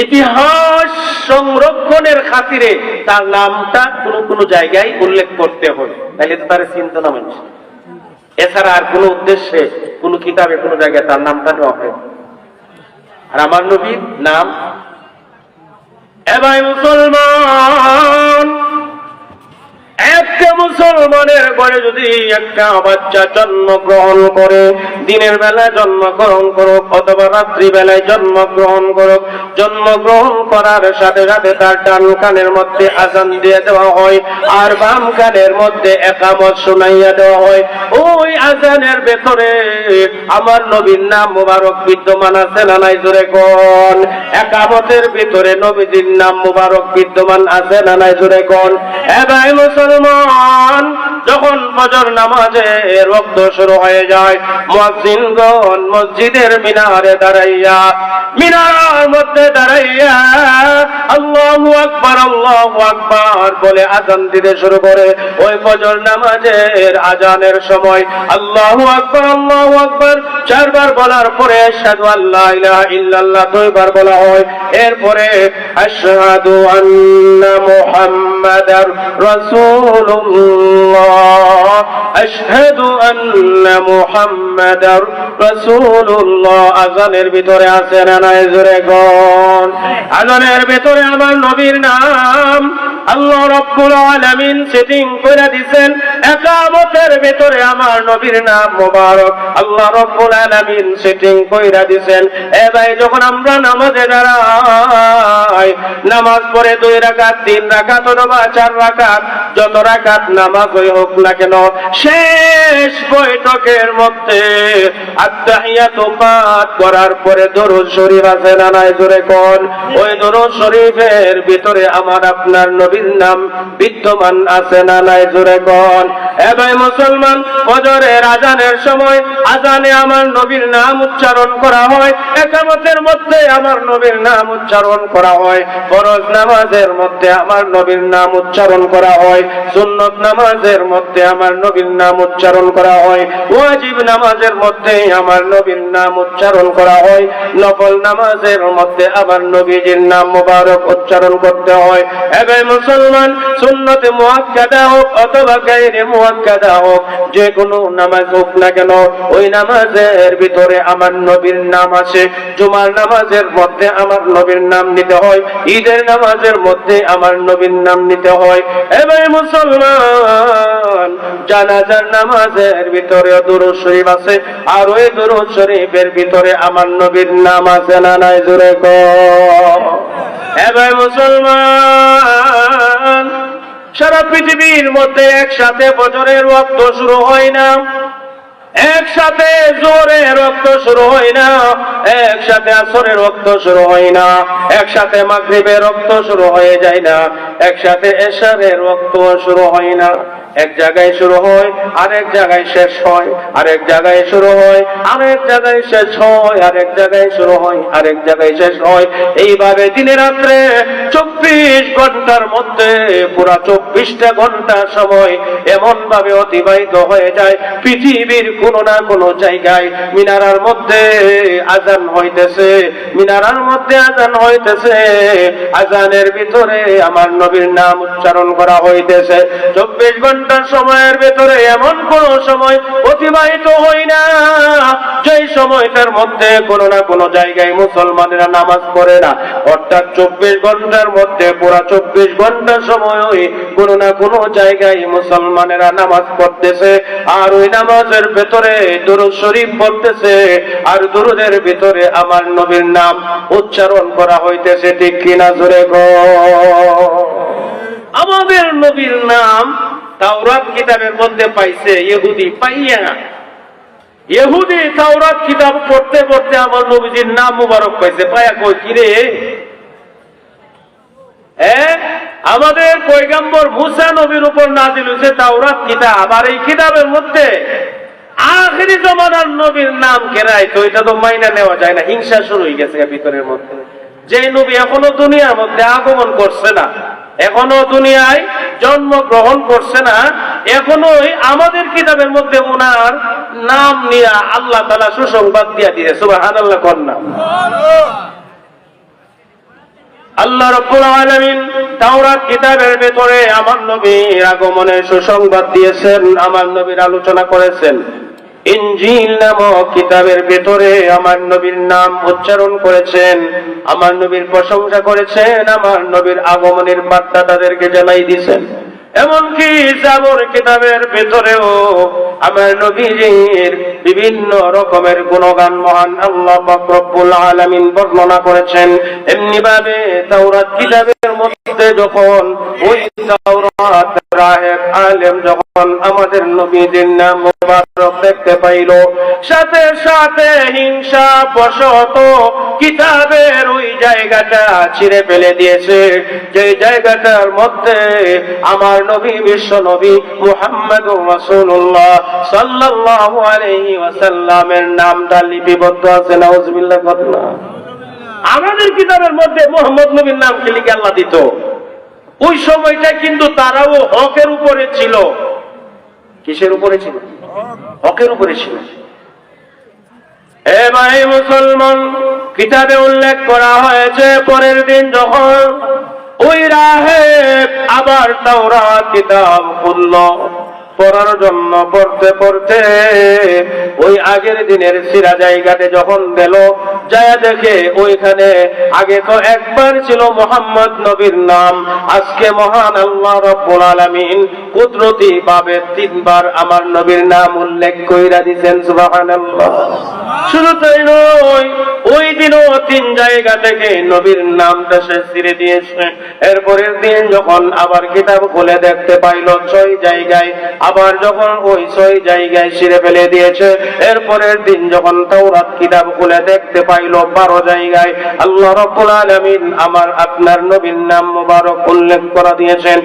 ইতিহাস সংরক্ষণের খাতিরে তার নামটা কোন জায়গায় উল্লেখ করতে হবে, তাহলে তো তার চিন্তা না মানুষ। এছাড়া আর কোন উদ্দেশ্যে কোন কিতাবে কোন জায়গায় তার নামটা নেওয়া হয়। আর আমার নবীর নাম, এবার মুসলমান, একটা মুসলমানের ঘরে যদি একটা বাচ্চা জন্মগ্রহণ করে, দিনের বেলায় জন্মগ্রহণ করুক অথবা রাত্রি বেলায় জন্মগ্রহণ করুক, জন্মগ্রহণ করার সাথে সাথে তার ডান কানের মধ্যে আজান দিয়ে দেওয়া হয়, আর বাম কানের মধ্যে একামত শুনাইয়া দেওয়া হয়। ওই আজানের ভেতরে আমার নবীর নাম মুবারক বিদ্যমান আছে না নাই জোরে কোন? একামতের ভিতরে নবীজির নাম মুবারক বিদ্যমান আছে না নাই জোরে কোন? এবার মুসলমান, যখন ফজর নামাজের ওয়াক্ত শুরু হয়ে যায়, মুয়াজ্জিনগণ মসজিদের মিনারে দাঁড়াইয়া, মিনারের মধ্যে দাঁড়াইয়া আল্লাহু আকবার আল্লাহু আকবার বলে আযান দিতে শুরু করে। ওই ফজর নামাজের আযানের সময় আল্লাহু আকবার আল্লাহু আকবার চারবার বলার পরে আশহাদু আল্লা ইলাহা ইল্লাল্লাহ দুইবার বলা হয়। এরপরে আশহাদু আন্না মুহাম্মাদার রাসূলুল্লাহ, আশহাদু আন্না মুহাম্মাদার রাসূলুল্লাহ। আযানের ভিতরে আছে না নাই জোরে কোন? আযানের ভিতরে আমার নবীর নাম আল্লাহ রাব্বুল আলামিন সেটিং করে দিবেন। ইকামতের ভিতরে আমার নবীর নাম মুবারক আল্লাহ রাব্বুল আলামিন সেটিং করে দিবেন। এ ভাই, যখন আমরা নামাজে দাঁড়াই, নামাজ পড়ে 2 রাকাত 3 রাকাত অথবা 4 রাকাত, যত রাকাত নামাজ হোক না কেন, শেষ বৈঠকের মধ্যে আত্তাহিয়াতু পাঠ করার পরে দরুদ শরীফ আছে না নাই জোরে কোন? ওই দরুদ শরীফের ভিতরে আমার আপনার নবীর নাম বিদ্যমান আছে না নাই জোরে কোন? এ ভাই মুসলমান, ফজরের আযানের সময় আযানে আমার নবীর নাম উচ্চারণ করা হয়, ইকামতের মধ্যে আমার নবীর নাম উচ্চারণ করা হয়, ফরজ নামাজের মধ্যে আমার নবীর নাম উচ্চারণ করা হয়, সুন্নত নামাজের মধ্যে আমার নবীর নাম উচ্চারণ করা হয়, ওয়াজিব নামাজের মধ্যে আমার নবীর নাম উচ্চারণ করা হয়, নফল নামাজের মধ্যে আমার নবীজির নাম মুবারক উচ্চারণ করতে হয়। এবার মুসলমান, সুন্নতে মুআক্কাদা হোক অথবা গায়রে মুআক্কাদা হোক, যে কোনো নামাজ হোক না কেন, ওই নামাজের ভিতরে আমার নবীর নাম আছে। জুমার নামাজের মধ্যে আমার নবীর নাম নিতে হয়, ঈদের নামাজের মধ্যে আমার নবীর নাম নিতে হয়। এবার মুসলমান, জানাজার নামাজের ভিতরে দরুদ শরীফ আছে, আর ওই দরুদ শরীফের ভিতরে আমার নবীর নাম আছে না নাই জোরে কোন? এবার মুসলমান, সারা পৃথিবীর মধ্যে একসাথে ফজরের ওয়াক্ত শুরু হয় না, একসাথে জোহরের ওয়াক্ত শুরু হয় না, একসাথে আসরের ওয়াক্ত শুরু হয় না, একসাথে মাগরিবের ওয়াক্ত শুরু হয়ে যায় না, একসাথে এশারের ওয়াক্ত শুরু হয় না। এক জায়গায় শুরু হয়, আরেক জায়গায় শেষ হয়, আরেক জায়গায় শুরু হয়, আরেক জায়গায় শেষ হয়, আরেক জায়গায় শুরু হয়, আরেক জায়গায় শেষ হয়। এইভাবে দিনে রাত্রে 24 ঘন্টার মধ্যে পুরা 24টা ঘন্টা সময় এমন ভাবে অতিবাহিত হয়ে যায়, পৃথিবীর কোনো না কোনো জায়গায় মিনারার মধ্যে আজান হইতেছে, মিনারার মধ্যে আজান হইতেছে, আজানের ভিতরে আমার নবীর নাম উচ্চারণ করা হইতেছে। 24 ঘন্টা ঘন্টা সময়ের ভেতরে এমন কোন সময় অতিবাহিত হয় না যেই সময়টার মধ্যে কোনো না কোনো জায়গায় মুসলমানেরা নামাজ পড়ে না। অর্থাৎ 24 ঘন্টার মধ্যে পুরা 24 ঘন্টা সময় কোনো না কোনো জায়গায় মুসলমানেরা নামাজ পড়তেছে, আর ওই নামাজের ভেতরে দুরূদ শরীফ পড়তেছে, আর দুরূদের ভিতরে আমার নবীর নাম উচ্চারণ করা হইতেছে। ঠিক কিনা জোরে গো? আমাদের নবীর নাম তাওরাত কিতাবের মধ্যে পাইছে ইহুদি, পাইয়া ইহুদি তাওরাত কিতাব পড়তে পড়তে আমার নবীজির নাম মুবারক পাইছে, পায়া কই কিরে আমাদের পয়গম্বর মুসা নবীর উপর নাজিল হয়েছে তাওরাত কিতাব, আর এই কিতাবের মধ্যে আখিরি জমানার নবীর নাম কেরাই, তো এটা তো মাইনা নেওয়া যায় না। হিংসা শুরু হয়ে গেছে ভিতরের মধ্যে। যে নবী এখনো দুনিয়ার মধ্যে আগমন করছে না, এখনো দুনিয়ায় জন্মগ্রহণ করছে না, এখনোই আমাদের কিতাবের মধ্যে ওনার নাম নিয়ে আল্লাহ তাআলা সুসংবাদ দিয়ে দিয়ে সুবহানাল্লাহ কন্যা। আল্লাহ রাব্বুল আলামিন তাওরাত কিতাবের ভেতরে আমার নবীর আগমনের সুসংবাদ দিয়েছেন, আমার নবীর আলোচনা করেছেন। ইনজিল নামক কিতাবের ভেতরে আমার নবীর নাম উচ্চারণ করেছেন, আমার নবীর প্রশংসা করেছেন, আমার নবীর আগমনের বার্তা তাদেরকে জানাই দিয়েছেন। এমনকি জাবর কিতাবের ভেতরেও আমার নবীজির বিভিন্ন রকমের গুণগান মহান আল্লাহ পাক রব্বুল আলামিন বর্ণনা করেছেন। এমনি ভাবে তাওরাত কিতাবের মধ্যে যখন ওই তাওরাত রাহেব আলেম যখন আমাদের নবীজির নাম মুবারক দেখতে পাইল, সাথে সাথে হিংসা বশত কিতাবের ওই জায়গাটা ছিঁড়ে ফেলে দিয়েছে, যে জায়গাটার মধ্যে আমার নবী বিশ্ব নবী মুহাম্মদুর রাসূলুল্লাহ সাল্লাল্লাহু আলাইহি ওয়াসাল্লামের নামটা লিপিবদ্ধ আছে। নাউজুবিল্লাহ। ঘটনা আমাদের কিতাবের মধ্যে মুহাম্মদ নবীর নাম কি লিখে আল্লাহ দিত, ওই সময়টা কিন্তু তারাও হকের উপরে ছিল। কিসের উপরে ছিল? হকের উপরে ছিল। এ ভাই মুসলমান, কিতাবে উল্লেখ করা হয়েছে পরের দিন যখন ওই রাহেব আবার তাওরাত কিতাব খুলল পড়ার জন্য, পড়তে পড়তে ওই আগের দিনের সিরা জায়গাতে যখন গেল, যায় দেখে ওইখানে আগে তো একবার ছিল মুহাম্মদ নবীর নাম, আজকে মহান আল্লাহ রাব্বুল আলামিন কুদরতি ভাবে 3 বার আমার নবীর নাম উল্লেখ কইরা দিয়েছেন। সুবহানাল্লাহ। শুধু তাই নয়, ওই দিনও 3 জায়গা থেকে নবীর নামটা সে ছিঁড়ে দিয়েছে। এরপরের দিন যখন আবার কিতাব খুলে দেখতে পাইল 6 জায়গায়, আবার যখন ওই 6 জায়গায় ছিঁড়ে ফেলে দিয়েছে। এরপরের দিন যখন তাওরাত কিতাব খুলে দেখতে পাইল 12 জায়গায় আল্লাহ রাব্বুল আলামিন আমার আপনার নবীর নাম মুবারক উল্লেখ করা দিয়েছেন।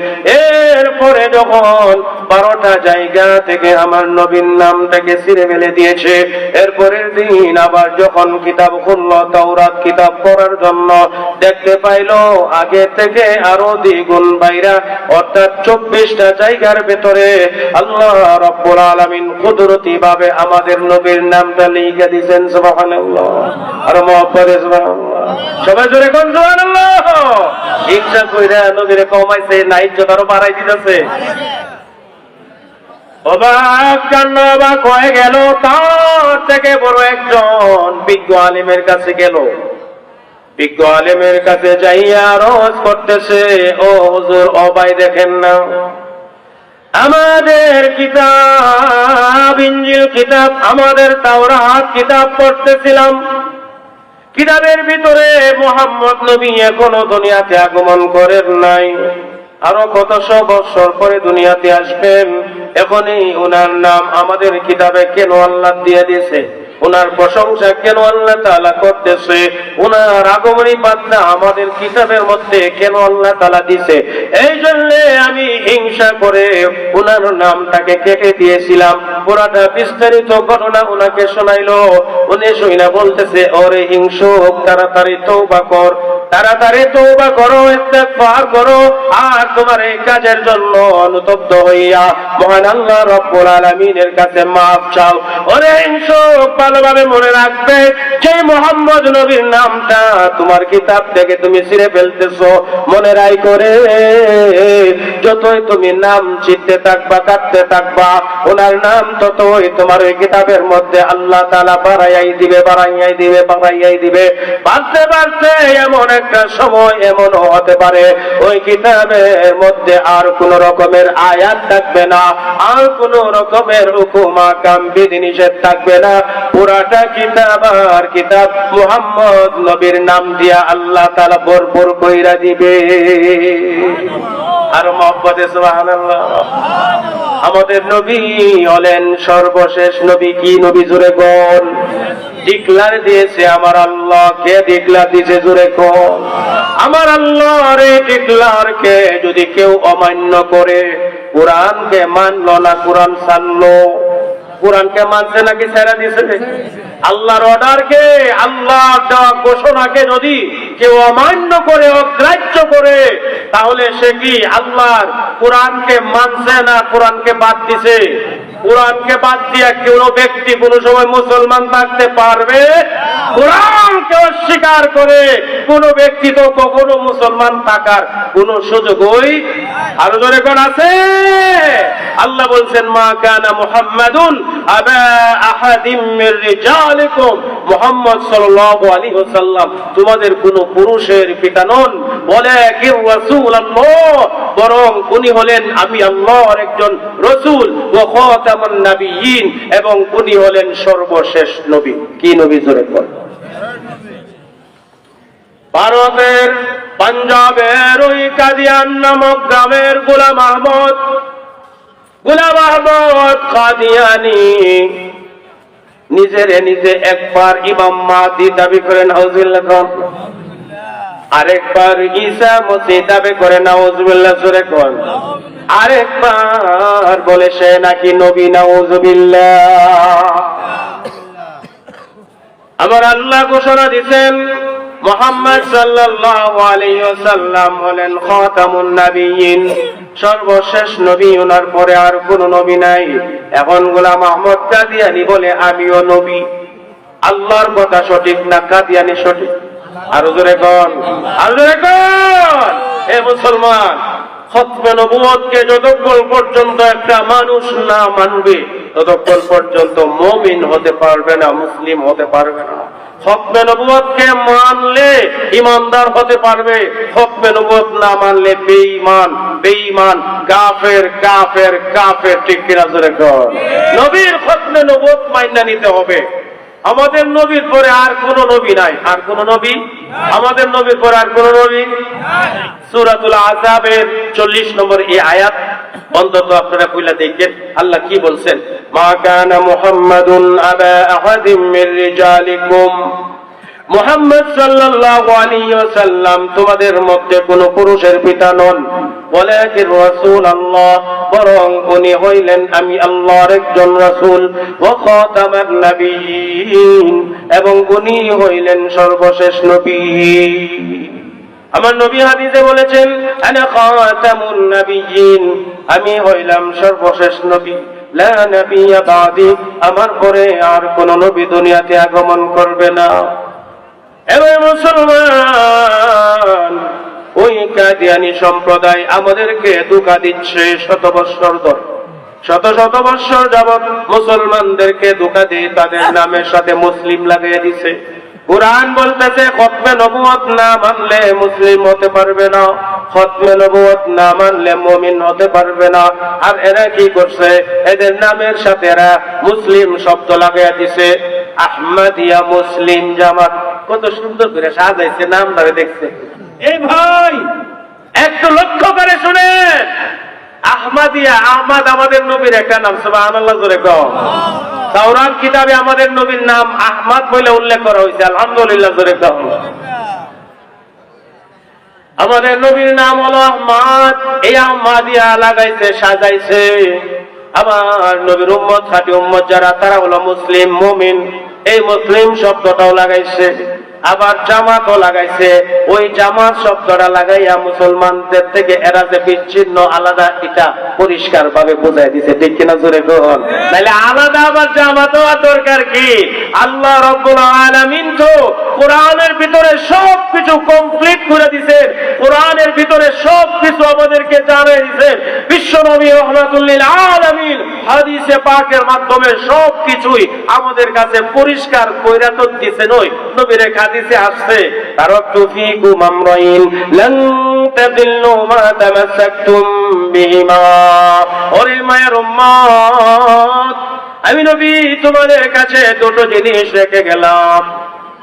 এরপরে যখন 12টা জায়গা থেকে আমার নবীর নামটাকে ছিঁড়ে ফেলে দিয়েছে, এরপরের দিন আবার যখন কিতাব খুলল তাওরাত কিতাব পড়ার জন্য, দেখতে পাইল আগে থেকে আরো দ্বিগুণ বাইরা, অর্থাৎ 24টা জায়গার ভেতরে আল্লাহ রাব্বুল আলামিন কুদরতি ভাবে আমাদের নবীর নামটা লিখে দিয়েছেন। সুবহানাল্লাহ। আর মুহাব্বতে সুবহানাল্লাহ। সবাই জোরে কোন সুবহানাল্লাহ। ইচ্ছা কইরা নবীরে কমাইছে না, ইজ্জত আরো বাড়াই দিতেছে। অবাক কাণ্ড অবাক হয়ে গেল। তার থেকে বড় একজন বিজ্ঞ আলিমের কাছে গেল। বিজ্ঞ আলিমের কাছে যাইয়া আরজ করতেছে, ও হুজুর, ও ভাই দেখেন না, আমাদের কিতাব ইনজিল কিতাব, আমাদের তাওরাত কিতাব পড়তেছিলাম, কিতাবের ভিতরে মুহাম্মদ নবী এখনো দুনিয়াতে আগমন করেন নাই, আরো কত 100 বছর পরে দুনিয়াতে আসবেন। এখনই ওনার নাম আমাদের কিতাবে কেন আল্লাহ দিয়ে দিয়েছে, ওনার প্রশংসা কেন আল্লাহ তাআলা করতেছে, ওনার আগমনী বার্তা আমাদের কিতাবের মধ্যে কেন আল্লাহ তাআলা দিয়েছে। এই জন্য আমি হিংসা করে ওনার নামটাকে কেটে দিয়েছিলাম। পুরাটা বিস্তারিত ঘটনা ওনাকে শোনাইলো। উনি শুইনা বলতেছে, ওরে হিংসুক, তাড়াতাড়ি তওবা কর, তাড়াতাড়ি তওবা করো, ইস্তেগফার করো, আর তোমার এই কাজের জন্য অনুতপ্ত হইয়া মহান আল্লাহ রাব্বুল আলামিনের কাছে মাফ চাও। ওরে হিংসুক, ভালোভাবে মনে রাখবে, যে মোহাম্মদ নবীর নামটা তোমার কিতাব থেকে তুমি ছিঁড়ে ফেলতেছো, মনে রাই করে যতই তুমি নাম চিনতে থাকবা, কাটতে থাকবা, ওনার নাম ততই তোমার ওই কিতাবের মধ্যে আল্লাহ তাআলা বাড়াইয়াই দিবে, বাড়াইয়াই দিবে, বাড়াইয়াই দিবে। বাড়তে বাড়তে এমন একটা সময় এমনও হতে পারে ওই কিতাবের মধ্যে আর কোন রকমের আয়াত থাকবে না, আর কোন রকমের হুকুম আহকাম বিধিনিষেধ থাকবে না। পুরাটা কিতাব আর কিতাব মুহাম্মদ নবীর নাম দিয়া আল্লাহ তাআলা ভরপুর কইরা দিবে। আর মহব্বতে সুবহানাল্লাহ। আমাদের নবী হলেন সর্বশেষ নবী। কি নবী? জোরে কোন। ডিক্লার দিয়েছে আমার আল্লাহ। কে ডিক্লার দিয়েছে? জোরে কোন। আমার আল্লাহর এই ডিক্লারকে যদি কেউ অমান্য করে, কোরআনকে মানলো না, কোরআন ছাড়লো, কোরআনকে মানছে নাকি ছেড়ে দিছে? আল্লাহর অর্ডারকে, আল্লাহর দেওয়া ঘোষণাকে যদি কেউ অমান্য করে, অগ্রাহ্য করে, তাহলে সে কি আল্লাহর কোরআনকে মানছে না কোরআনকে বাদ দিছে? কোরআনকে বাদ দিয়া কোন ব্যক্তি কোন সময় মুসলমান থাকতে পারবে? কোরআনকে অস্বীকার করে কোন ব্যক্তি তো কখনো মুসলমান থাকার কোন সুযোগই আরো জোরে কোন আছে? আল্লাহ বলছেন মা কানা মুহাম্মাদুন আবা আহাদিম মির রিজালিকুম, মুহাম্মদ সাল্লাল্লাহু আলাইহি ওয়াসাল্লাম তোমাদের কোন পুরুষের পিতা নন, বলে কি রাসূলুল্লাহ, বরং উনি হলেন আমি আল্লাহর একজন রাসূল, ওয়া খাতামুন নবিয়্যিন, এবং উনি হলেন সর্বশেষ নবী। কি নবী? জোরে বল। ভারতের পাঞ্জাবের ওই কাদিয়ান নামক গ্রামের গোলাম আহমদ কাদিয়ানি নিজে একবার ইমাম মাহদী দাবি করেন, নাউজুবিল্লাহ, আরেকবার ঈসা মসিহ দাবি করেন, নাউজুবিল্লাহ, জোরে কোন, আরেকবার বলে সে নাকি নবী, নাউজুবিল্লাহ। আমার আল্লাহ ঘোষণা দিয়েছেন মুহাম্মদ সাল্লাল্লাহু আলাইহি ওয়াসাল্লাম হলেন খাতামুন নবিয়্যিন, সর্বশেষ নবী, ওনার পরে আর কোন নবী নাই। এখন গোলাম আহমদ কাদিয়ানি বলে আমিও নবী। আল্লাহর কথা সঠিক না কাদিয়ানি সঠিক? আরো জোরে কোন, আরো জোরে কোন। হে মুসলমান, খতমে নবুয়তকে যতক্ষণ পর্যন্ত একটা মানুষ না মানবে ততক্ষণ পর্যন্ত মুমিন হতে পারবে না, মুসলিম হতে পারবে না। খতমে নবুয়তকে মানলে ঈমানদার হতে পারবে, খতমে নবুয়ত না মানলে বেঈমান, বেঈমান, কাফের, কাফের, কাফের। ঠিক কিনা? জোরে কোন। নবীর খতমে নবুয়ত মাইনা নিতে হবে। আমাদের নবীর পরে আর কোন নবী নাই। আর কোন নবী? আমাদের নবীর পরে আর কোন নবী? সূরাতুল আহজাবের 40 নম্বর এই আয়াত অন্তত আপনারা কইলা দেখেন আল্লাহ কি বলছেন। মা কানা মুহাম্মাদুন আবা আহাদিম মির রিজালিকুম, মুহাম্মদ সাল্লাল্লাহু আলাইহি ওয়াসাল্লাম তোমাদের মধ্যে কোন পুরুষের পিতা নন, ওয়ালাকিন রাসূলুল্লাহ, বরং উনি হইলেন আমি আল্লাহর একজন রাসূল, ওয়া খাতামান নবিয়্যিন, এবং উনি হইলেন সর্বশেষ নবী। আমার নবী হাদিসে বলেছেন আনা খাতামুন নবিয়্যিন, আমি হইলাম সর্বশেষ নবী, লা নবিয়্যা বাদি, আমার পরে আর কোন নবী দুনিয়াতে আগমন করবে না। এবার মুসলমান, ওই কাদিয়ানি সম্প্রদায় আমাদেরকে ধোঁকা দিচ্ছে শত বৎসর ধরে, শত শত বৎসর যাবৎ মুসলমানদেরকে ধোঁকা দিয়ে তাদের নামের সাথে মুসলিম লাগিয়ে দিছে। কুরআন বলতেছে খতমে নবুয়ত না মানলে মুসলিম হতে পারবে না, খতমে নবুয়ত না মানলে মুমিন হতে পারবে না। আর এরা কি করছে? এদের নামের সাথে এরা মুসলিম শব্দ লাগিয়ে দিছে। আহমদিয়া মুসলিম জামাত, কত সুন্দর করে সাজাইছে, নাম ধরে দেখছে। এই ভাই একটু লক্ষ্য করে শুনেন, আহমদিয়া, আহমদ আমাদের নবীর একটা নাম, সুবহানাল্লাহ, জোরে কও। তাওরাত কিতাবে আমাদের নবীর নাম আহমদ বলে উল্লেখ করা হয়েছে, আলহামদুলিল্লাহ, জোরে কও। আমাদের নবীর নাম হলো আহমদ, এই আহমদিয়া লাগাইছে, সাজাইছে। আমার নবীর উম্মত, খাঁটি উম্মত যারা, তারা হলো মুসলিম, মুমিন, এই মুসলিম শব্দটাও লাগাইছে। আবার জামাতও লাগাইছে। ওই জামাত শব্দটা লাগাইয়া মুসলমানদের থেকে এরা যে বিচ্ছিন্ন আলাদা, এটা পরিষ্কার ভাবে বোঝাই দিছে। ঠিক কিনা জোরে বল? তাহলে আলাদা আবার জামাত হওয়ার দরকার কি? আল্লাহ রাব্বুল আলামিন তো কোরআনের ভিতরে সবকিছু কমপ্লিট করে দিয়েছেন, কোরআনের ভিতরে সবকিছু আমাদেরকে জানিয়ে দিয়েছেন। বিশ্ব নবী রাহমাতুল লিল আলামিন হাদিসে পাকের মাধ্যমে সবকিছুই আমাদের কাছে পরিষ্কার কইরা তো দিয়েছেন। ওই নবীর হাদিসে আসছে, তারাকতু ফীকুম আমরাইন লান তাদিল্লু মা তামাসসাকতুম বিহিমা। ওরে মায়ের উম্মত, আমি নবী তোমাদের কাছে দুটো জিনিস রেখে গেলাম,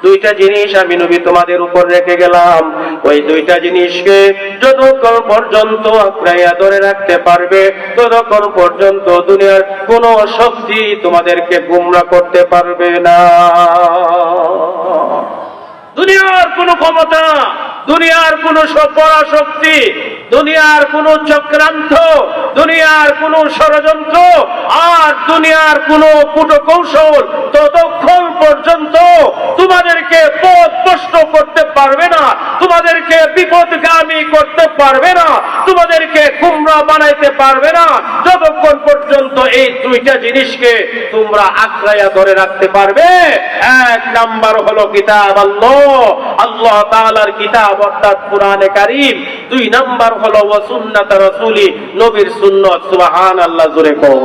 দুইটা জিনিস আমি নবী তোমাদের উপর রেখে গেলাম। ওই দুইটা জিনিসকে যতক্ষণ পর্যন্ত আঁকড়াইয়া ধরে রাখতে পারবে, ততক্ষণ পর্যন্ত দুনিয়ার কোন শক্তি তোমাদেরকে গুমরা করতে পারবে না। দুনিয়ার কোন ক্ষমতা, দুনিয়ার কোন পরাশক্তি, দুনিয়ার কোন চক্রান্ত, দুনিয়ার কোন ষড়যন্ত্র আর দুনিয়ার কোন কূটকৌশল ততক্ষণ পর্যন্ত তোমাদেরকে পথভ্রষ্ট করতে পারবে না, তোমাদেরকে বিপদগামী করতে পারবে না, তোমাদেরকে গুমরা বানাইতে পারবে না, যতক্ষণ পর্যন্ত এই দুইটা জিনিসকে তোমরা আঁকড়াইয়া ধরে রাখতে পারবে। এক নাম্বার হলো কিতাব আল্লাহ, আল্লাহ তাআলার কিতাব অর্থাৎ কোরআনে কারীম। দুই নাম্বার হলো ওয়া সুন্নাত রাসূলি, নবীর সুন্নাত। সুবহানাল্লাহ, জোরে কও।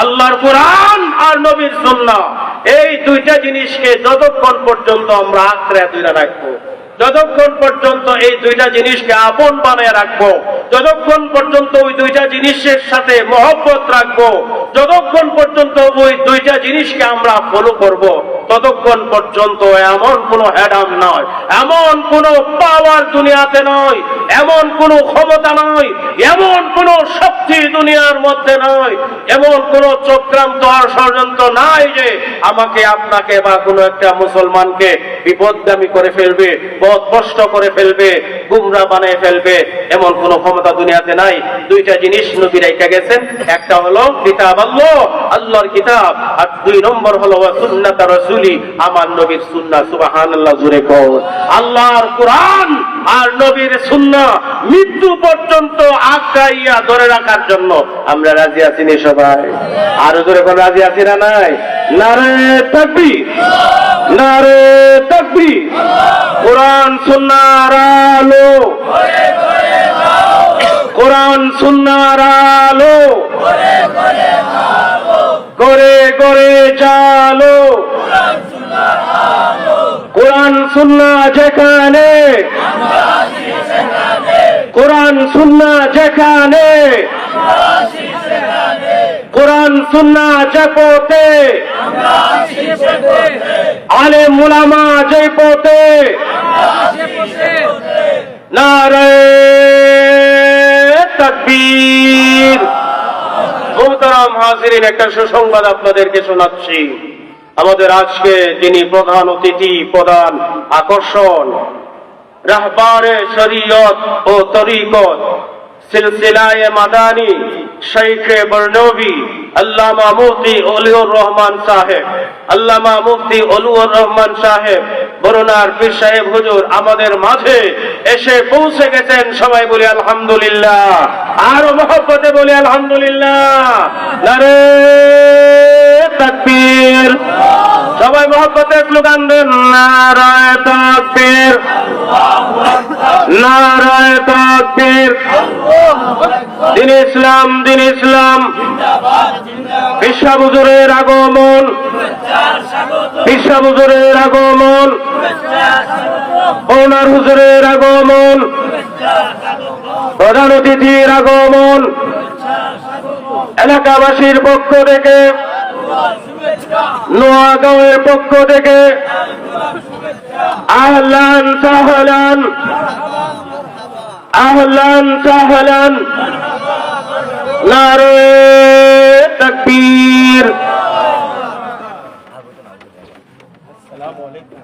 আল্লাহর কোরআন আর নবীর সুন্নাহ, এই দুইটা জিনিসকে যতক্ষণ পর্যন্ত আমরা আঁকড়ে ধরে রাখবো, যতক্ষণ পর্যন্ত এই দুইটা জিনিসকে আপন বানায় রাখবো, যতক্ষণ পর্যন্ত ওই দুইটা জিনিসের সাথে মহব্বত রাখবো, যতক্ষণ পর্যন্ত ওই দুইটা জিনিসকে আমরা ফলো করব, ততক্ষণ পর্যন্ত এমন কোন হ্যাডাম নয়, এমন কোন পাওয়ার দুনিয়াতে নয়, এমন কোন ক্ষমতা নয়, এমন কোন শক্তি দুনিয়ার মধ্যে নয়, এমন কোন চক্রান্ত আর ষড়যন্ত্র নাই যে আমাকে আপনাকে বা কোনো একটা মুসলমানকে বিপদগামী করে ফেলবে, পথভ্রষ্ট করে ফেলবে, গুমরা বানিয়ে ফেলবে। এমন কোন ক্ষমতা দুনিয়াতে নাই। দুইটা জিনিস নবী রাইখা গেছেন, একটা হলো কিতাব আল্লাহ, আল্লাহর কিতাব, আর দুই নম্বর হলো সুন্নাত রাসূলি, আমার নবীর সুন্নাহ। সুবহানাল্লাহ, জোরে কও। আল্লাহর কোরআন আর নবীর সুন্নাহ মৃত্যু পর্যন্ত আঁকড়াইয়া ধরে রাখার জন্য আমরা রাজি আছি নি সবাই? আরো জোরে কোন রাজি আছি না? নাই? নারে তাকবীর, নারে তাকবীর। কোরআন সুন্নাহর আলো, কোরআন সুন্নাহর আলো করে করে জালো। কোরআন সুন্নাহ যেখানে, কোরআন সুন্নাহ যেখানে, কোরআন সুন্নাহ যে পথে, আলেম উলামা যে পথে, নারে তাকবীর। মোহতারাম হাজিরিন, একটা সুসংবাদ আপনাদেরকে শোনাচ্ছি। আমাদের আজকে যিনি প্রধান অতিথি, প্রধান আকর্ষণ, রাহবারে শরীয়ত ও তরিকত সিলসিলায়ে মাদানী শাইখে বরনবী আল্লামা মুফতি অলিউর রহমান সাহেব, আল্লামা মুফতি অলিউর রহমান সাহেব বরনার পীর সাহেব হুজুর আমাদের মাঝে এসে পৌঁছে গেছেন। সবাই বলি আলহামদুলিল্লাহ, আরো মহব্বতে বলি আলহামদুলিল্লাহ। নারে তাকবীর। সবাই মহব্বতে স্লোগান দেন, নারায়ে তাকবীর, নারায়ে তাকবীর। দিন ইসলাম, দিন ইসলাম। বিশ্ব হুজুরের আগমন, বিশ্ব হুজুরের আগমন, ওনার হুজুরের আগমন, প্রধান অতিথির আগমন, এলাকাবাসীর পক্ষ থেকে, নোয়াগাঁওয়ের পক্ষ থেকে আহলান সাহলান, আহলান সাহলান। নারে তাকবীর। আসসালামু আলাইকুম।